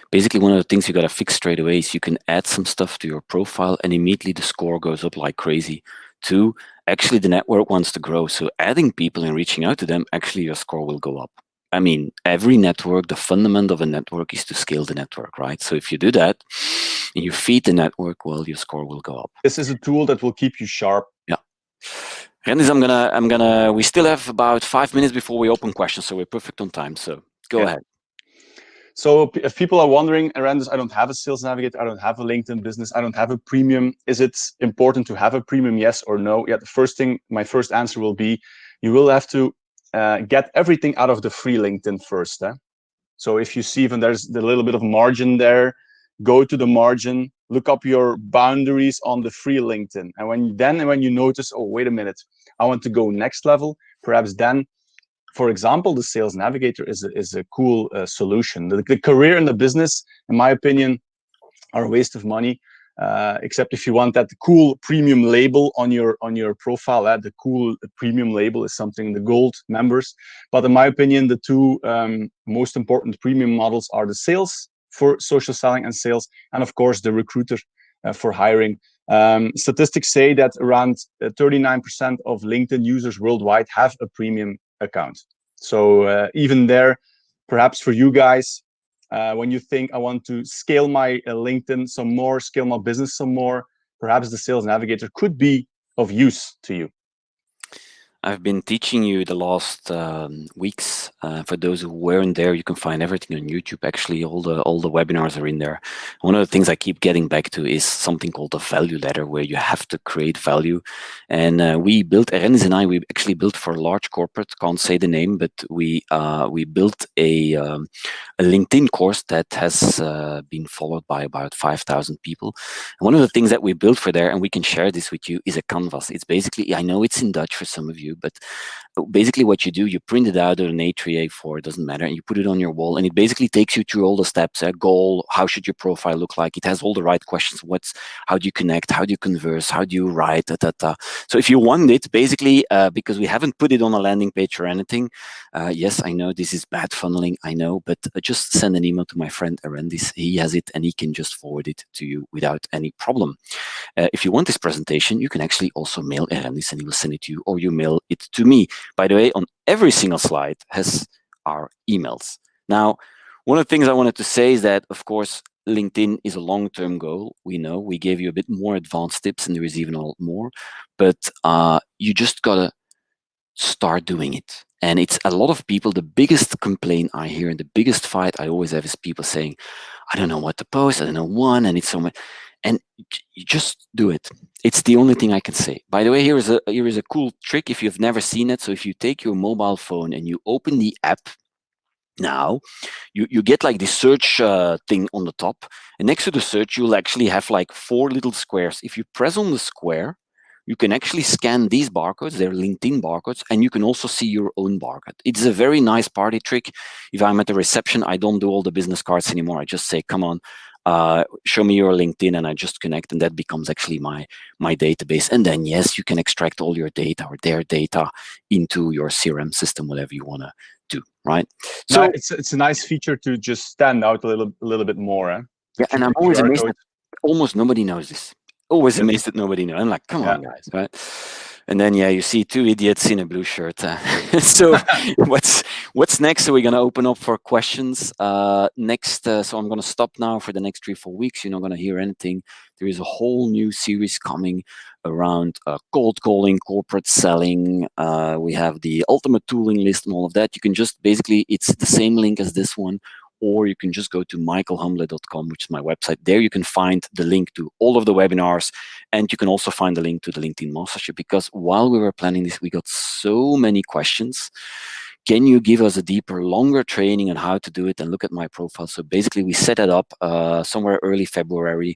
Basically, one of the things you got to fix straight away is you can add some stuff to your profile, and immediately the score goes up like crazy. 2, actually the network wants to grow. So adding people and reaching out to them, actually your score will go up. I mean, every network, the fundament of a network is to scale the network, right? So if you do that, and you feed the network, well, your score will go up. This is a tool that will keep you sharp. Yeah. Erendiz, we still have about 5 minutes before we open questions, so we're perfect on time. So go ahead. So if people are wondering, Erendiz, I don't have a Sales Navigator, I don't have a LinkedIn business, I don't have a premium. Is it important to have a premium? Yes or no? Yeah, my first answer will be, you will have to get everything out of the free LinkedIn first. So if you see even there's a little bit of margin there, go to the margin, look up your boundaries on the free LinkedIn. And when you notice, oh, wait a minute, I want to go next level, perhaps then, for example, the Sales Navigator is a cool solution. The career and the business, in my opinion, are a waste of money. Except if you want that cool premium label on your profile. The cool premium label is something the gold members. But in my opinion, the two most important premium models are the sales for social selling and sales, and of course the recruiter for hiring. Statistics say that around 39% of LinkedIn users worldwide have a premium account. So even there, perhaps for you guys, when you think I want to scale my LinkedIn some more, scale my business some more, perhaps the Sales Navigator could be of use to you. I've been teaching you the last weeks. For those who weren't there, you can find everything on YouTube. Actually, all the webinars are in there. One of the things I keep getting back to is something called the value ladder, where you have to create value. And we built, Erendiz and I, we actually built for a large corporate. Can't say the name, but we built a LinkedIn course that has been followed by about 5,000 people. And one of the things that we built for there, and we can share this with you, is a canvas. It's basically, I know it's in Dutch for some of you, but basically what you do, you print it out on an A3, A4, it doesn't matter, and you put it on your wall, and it basically takes you through all the steps. Goal, how should your profile look like? It has all the right questions. How do you connect? How do you converse? How do you write? So if you want it, basically, because we haven't put it on a landing page or anything, yes, I know this is bad funneling, I know, but just send an email to my friend Erendiz. He has it, and he can just forward it to you without any problem. If you want this presentation, you can actually also mail Erendiz, and he will send it to you, or you mail it to me. By the way, on every single slide has our emails. Now, one of the things I wanted to say is that, of course, LinkedIn is a long-term goal. We know we gave you a bit more advanced tips, and there is even a lot more, but you just gotta start doing it. And it's a lot of people, the biggest complaint I hear and the biggest fight I always have is people saying, I don't know what to post, I don't know one, and it's so much. And you just do it. It's the only thing I can say. By the way, here is a cool trick if you've never seen it. So if you take your mobile phone and you open the app now, you get like the search thing on the top. And next to the search, you'll actually have like 4 little squares. If you press on the square, you can actually scan these barcodes. They're LinkedIn barcodes, and you can also see your own barcode. It's a very nice party trick. If I'm at the reception, I don't do all the business cards anymore. I just say, come on, show me your LinkedIn, and I just connect, and that becomes actually my database. And then, yes, you can extract all your data or their data into your CRM system, whatever you want to do, right? So no, it's a nice feature to just stand out a little bit more. Yeah, and I'm always amazed that almost nobody knows this. Always amazed that nobody knows. I'm like, come on, guys, right? And then, yeah, you see 2 idiots in a blue shirt. So what's next? So we're going to open up for questions. Next, so I'm going to stop now for the next 3-4 weeks. You're not going to hear anything. There is a whole new series coming around cold calling, corporate selling. We have the ultimate tooling list and all of that. You can just basically, it's the same link as this one, or you can just go to michaelhumblet.com, which is my website. There you can find the link to all of the webinars, and you can also find the link to the LinkedIn Mastership, because while we were planning this, we got so many questions. Can you give us a deeper, longer training on how to do it? And look at my profile. So basically, we set it up somewhere early February.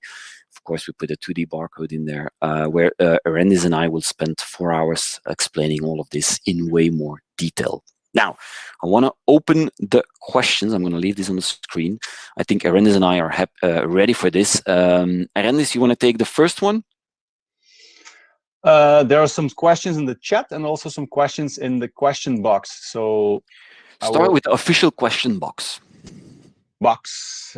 Of course, we put a 2D barcode in there, where Erendiz and I will spend 4 hours explaining all of this in way more detail. Now, I want to open the questions. I'm going to leave this on the screen. I think Erendiz and I are ready for this. Erendiz, you want to take the first one? There are some questions in the chat and also some questions in the question box. So start with the official question box.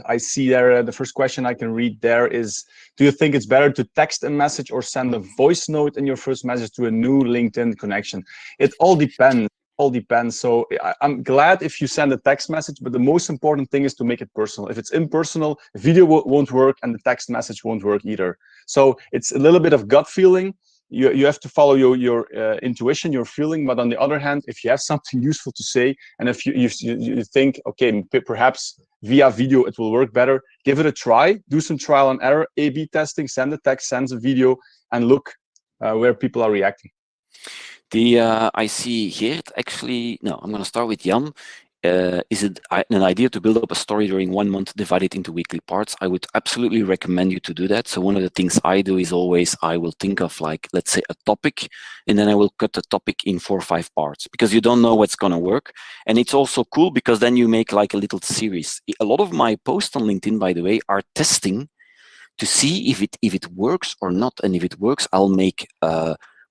I see there, the first question I can read there is, do you think it's better to text a message or send a voice note in your first message to a new LinkedIn connection? It all depends. all depends. So I'm glad if you send a text message, but the most important thing is to make it personal. If it's impersonal, video won't work and the text message won't work either. So it's a little bit of gut feeling. You have to follow your intuition, your feeling. But on the other hand, if you have something useful to say, and if you think, okay, perhaps via video it will work better, give it a try. Do some trial and error, A/B testing. Send a text, send a video, and look where people are reacting. I see here, actually, no, I'm going to start with Jan. Is it an idea to build up a story during 1 month, divide it into weekly parts? I would absolutely recommend you to do that. So one of the things I do is always, I will think of like, let's say a topic, and then I will cut the topic in 4 or 5 parts, because you don't know what's going to work. And it's also cool because then you make like a little series. A lot of my posts on LinkedIn, by the way, are testing to see if it works or not. And if it works, I'll make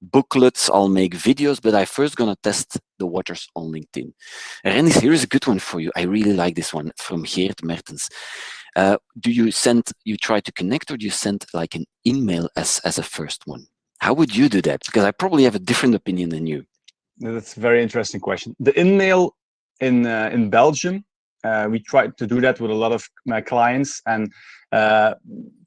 booklets, I'll make videos, but I first gonna test the waters on LinkedIn. Erendiz, here is a good one for you. I really like this one from Geert Mertens. Do you try to connect, or do you send like an email as a first one? How would you do that? Because I probably have a different opinion than you. That's a very interesting question. The email in Belgium, we try to do that with a lot of my clients, and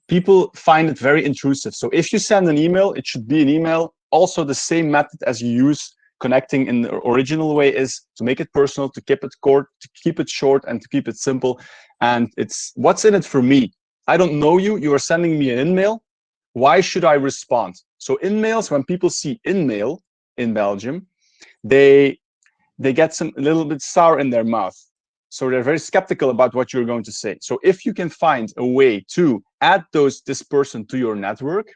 people find it very intrusive. So if you send an email, it should be an email. Also, the same method as you use connecting in the original way is to make it personal, to keep it short, and to keep it simple. And it's what's in it for me. I don't know you. You are sending me an email. Why should I respond? So in mails, when people see in mail in Belgium, they get a little bit sour in their mouth. So they're very skeptical about what you're going to say. So if you can find a way to add this person to your network,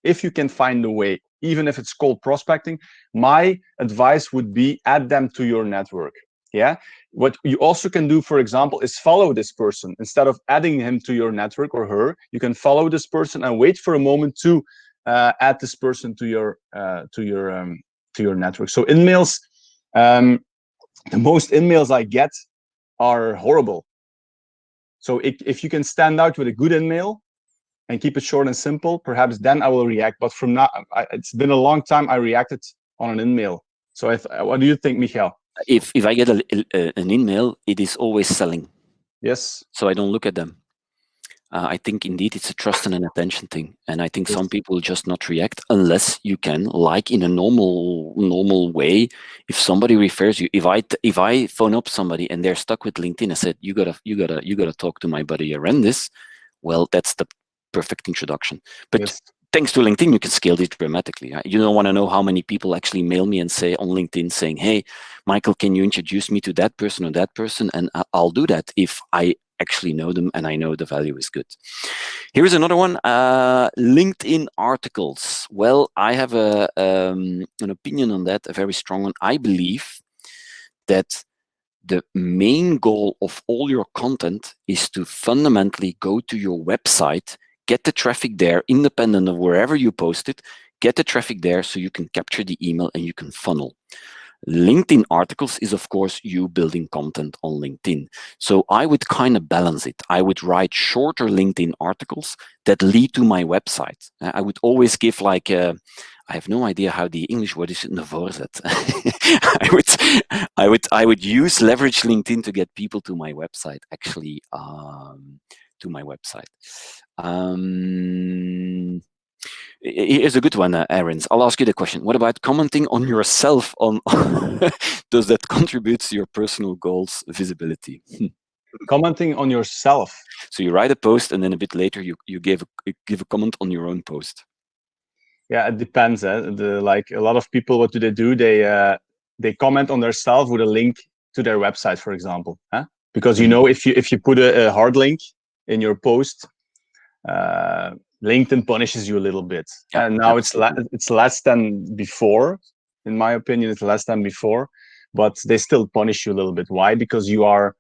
if you can find a way, even if it's called prospecting, my advice would be add them to your network. Yeah. What you also can do, for example, is follow this person. Instead of adding him to your network or her, you can follow this person and wait for a moment to add this person to your network. So in mails, the most emails I get are horrible. So if you can stand out with a good email and keep it short and simple, perhaps then I will react. But from now, it's been a long time I reacted on an email. So what do you think, Michael? If I get an email, it is always selling. Yes. So I don't look at them. I think indeed it's a trust and an attention thing, and I think some people will just not react unless you can, like in a normal way. If somebody refers you, if I phone up somebody and they're stuck with LinkedIn, I said you gotta talk to my buddy Erendiz. Well, that's the perfect introduction. But yes. Thanks to LinkedIn, you can scale this dramatically. You don't want to know how many people actually mail me and say on LinkedIn saying, "Hey, Michael, can you introduce me to that person or that person?" And I'll do that if I actually know them and I know the value is good. Here's another one, LinkedIn articles. Well, I have an opinion on that, a very strong one. I believe that the main goal of all your content is to fundamentally go to your website, get the traffic there, independent of wherever you post it, get the traffic there so you can capture the email and you can funnel. LinkedIn articles is, of course, you building content on LinkedIn. So I would kind of balance it. I would write shorter LinkedIn articles that lead to my website. I would always give like I have no idea how the English word is in the voorzet. I would use leverage LinkedIn to get people to my website, actually, to my website. Here's a good one, Erendiz. I'll ask you the question. What about commenting on yourself? Does that contribute to your personal goals visibility? Commenting on yourself. So you write a post, and then a bit later you give a comment on your own post. Yeah, it depends. Like a lot of people, what do? They comment on themselves with a link to their website, for example. Because you know, if you put a hard link in your post, LinkedIn punishes you a little bit. Yeah, and now it's less than before. In my opinion, it's less than before, but they still punish you a little bit. Why? Because you are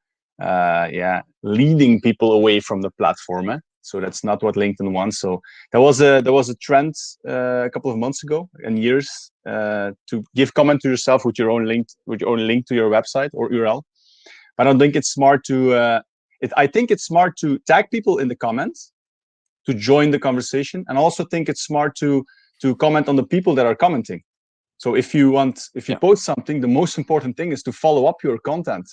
leading people away from the platform. So that's not what LinkedIn wants. So there was a trend a couple of months ago and years to give comment to yourself with your own link to your website or URL. I don't think it's smart to. I think it's smart to tag people in the comments to join the conversation, and also think it's smart to comment on the people that are commenting. So if you post something, the most important thing is to follow up your content.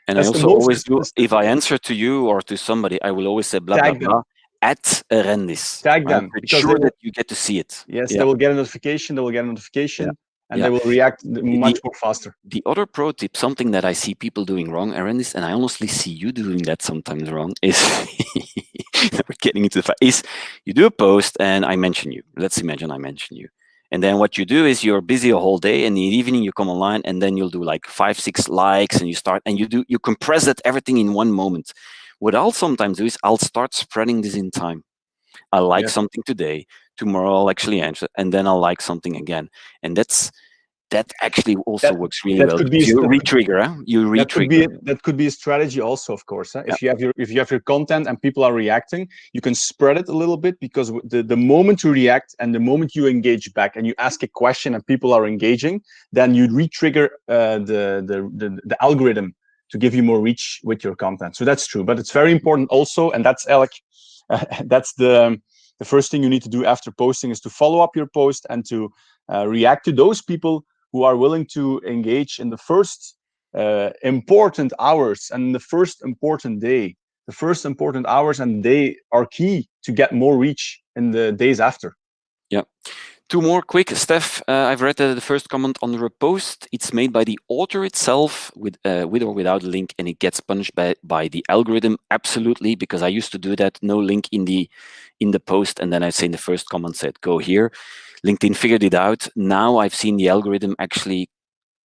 And That's I also always do, if I answer to you or to somebody, I will always say blah, blah, blah, at Erendiz. Tag them. Make sure that you get to see it. Yes, they will get a notification, and they will react much more faster. The other pro tip, something that I see people doing wrong, Erendiz, and I honestly see you doing that sometimes wrong, is we're getting into the fact, is you do a post and I mention you. Let's imagine I mention you. And then what you do is you're busy a whole day, and in the evening you come online, and then you'll do like 5, 6 likes, and you compress that everything in one moment. What I'll sometimes do is I'll start spreading this in time. I like something today, tomorrow I'll actually answer, and then I'll like something again. And that actually also works really well. You re-trigger, huh? You re-trigger. That could be a strategy also, of course. Huh? If you have your content and people are reacting, you can spread it a little bit, because the moment you react and the moment you engage back and you ask a question and people are engaging, then you re-trigger the algorithm to give you more reach with your content. So that's true, but it's very important also, and that's that's the first thing you need to do after posting, is to follow up your post and to react to those people who are willing to engage in the first important hours and the first important day. The first important hours and day are key to get more reach in the days after. Yeah. 2 more quick. Steph, I've read the first comment on the post. It's made by the author itself with or without a link, and it gets punished by the algorithm. Absolutely, because I used to do that. No link in the post, and then I say in the first comment said go here. LinkedIn figured it out. Now I've seen the algorithm actually,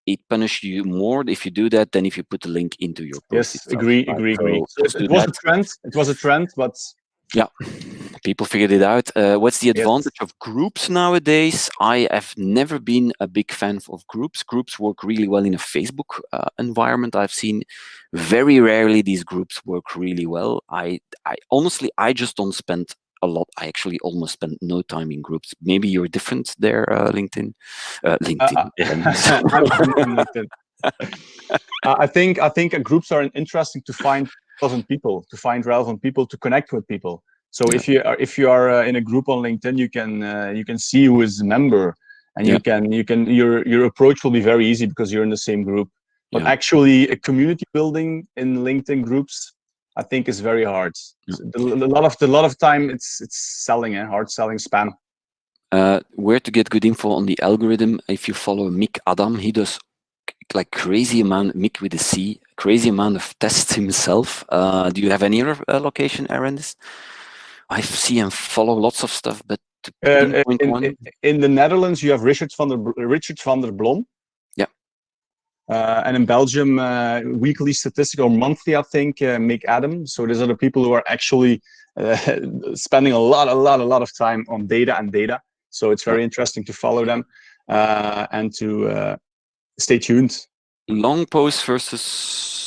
it punishes you more if you do that than if you put the link into your post. Yes, agree. So it was a trend. It was a trend, but yeah, people figured it out. What's the advantage of groups nowadays? I have never been a big fan of groups. Groups work really well in a Facebook environment. I've seen very rarely these groups work really well. I honestly, I just don't spend a lot. I actually almost spend no time in groups. Maybe you're different there, LinkedIn. LinkedIn. I'm LinkedIn. I think groups are interesting to find relevant people, to connect with people. So if you are in a group on LinkedIn, you can see who is a member, and your approach will be very easy because you're in the same group. But actually, a community building in LinkedIn groups, I think, is very hard. So a lot of time it's selling, hard selling, spam. Where to get good info on the algorithm? If you follow Mick Adam, he does like crazy amount, Mick with a C, crazy amount of tests himself. Do you have any other location, Erendiz? I see and follow lots of stuff, but to pinpoint one. In the Netherlands, you have Richard van der Blom. Yeah. And in Belgium, weekly statistic or monthly, I think, Mick Adam. So these are the people who are actually spending a lot of time on data. So it's very interesting to follow them and to stay tuned. Long post versus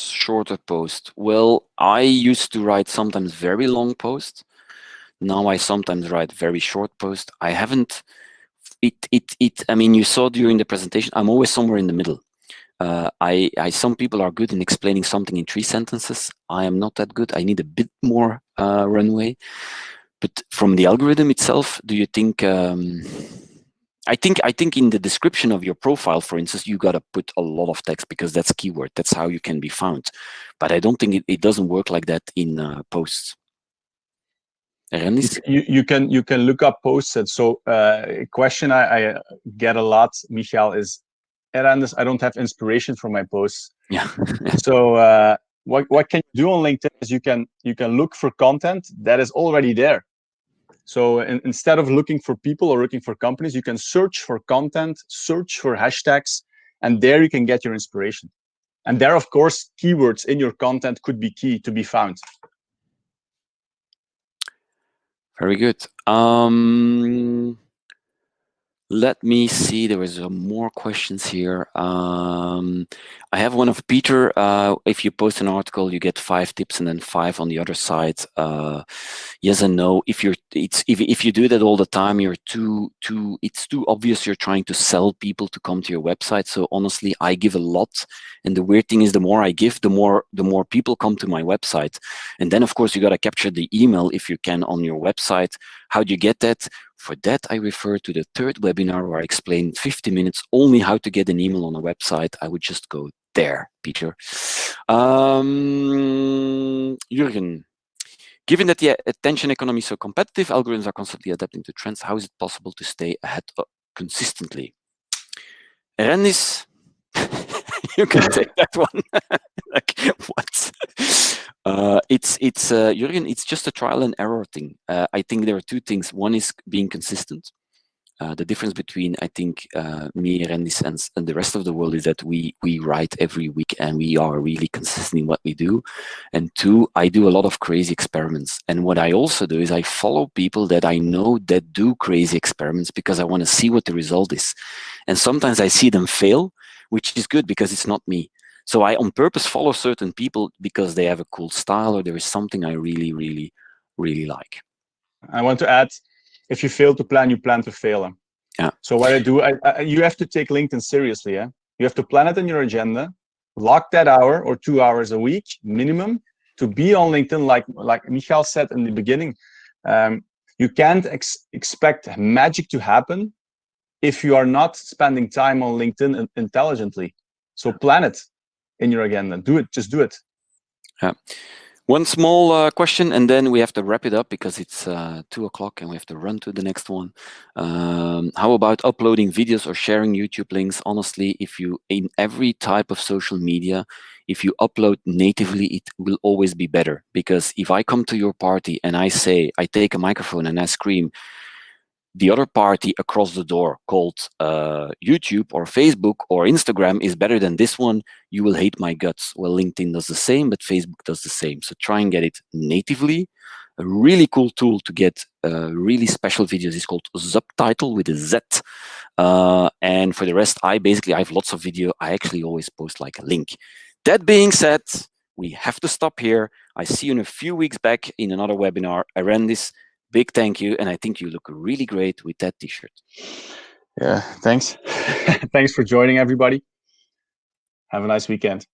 shorter post. Well, I used to write sometimes very long posts. Now I sometimes write very short posts. I haven't. I mean, you saw during the presentation, I'm always somewhere in the middle. Some people are good in explaining something in 3 sentences. I am not that good. I need a bit more runway. But from the algorithm itself, do you think? I think in the description of your profile, for instance, you gotta put a lot of text because that's keyword. That's how you can be found. But I don't think it doesn't work like that in posts. You can look up posts. So a question I get a lot, Michael, is, Erendiz, I don't have inspiration for my posts. Yeah. So what can you do on LinkedIn is you can look for content that is already there. So instead of looking for people or looking for companies, you can search for content, search for hashtags, and there you can get your inspiration. And there, of course, keywords in your content could be key to be found. Very good. Let me see. There is more questions here. I have one of Peter. If you post an article, you get 5 tips and then 5 on the other side. Yes and no. If you do that all the time, it's too obvious you're trying to sell people to come to your website. So honestly, I give a lot, and the weird thing is, the more I give, the more people come to my website. And then of course you got to capture the email if you can on your website. How do you get that? For that, I refer to the third webinar where I explained 50 minutes only how to get an email on a website. I would just go there, Peter. Jürgen, given that the attention economy is so competitive, algorithms are constantly adapting to trends. How is it possible to stay ahead consistently? Erendiz, you can take that one. Like, what? It's Jürgen, it's just a trial and error thing. I think there are two things. One is being consistent. The difference between, I think, me, Erendiz, and the rest of the world is that we write every week and we are really consistent in what we do. And two, I do a lot of crazy experiments. And what I also do is I follow people that I know that do crazy experiments because I want to see what the result is. And sometimes I see them fail, which is good because it's not me. So I on purpose follow certain people because they have a cool style or there is something I really, really, really like. I want to add, if you fail to plan, you plan to fail. Yeah. So what I do, you have to take LinkedIn seriously. Yeah. You have to plan it in your agenda, lock that hour or 2 hours a week minimum to be on LinkedIn. Like Michael said in the beginning, you can't expect magic to happen if you are not spending time on LinkedIn intelligently. So plan it in your agenda. Do it. Just do it. Yeah. One small question, and then we have to wrap it up because it's 2 o'clock and we have to run to the next one. How about uploading videos or sharing YouTube links? Honestly, if you, in every type of social media, if you upload natively, it will always be better. Because if I come to your party and I say, I take a microphone and I scream, the other party across the door called YouTube or Facebook or Instagram is better than this one, you will hate my guts. Well, LinkedIn does the same, but Facebook does the same. So try and get it natively. A really cool tool to get really special videos is called Subtitle with a Z. And for the rest, I have lots of video. I actually always post like a link. That being said, we have to stop here. I see you in a few weeks back in another webinar. Erendiz, big thank you. And I think you look really great with that t-shirt. Yeah, thanks. Thanks for joining, everybody. Have a nice weekend.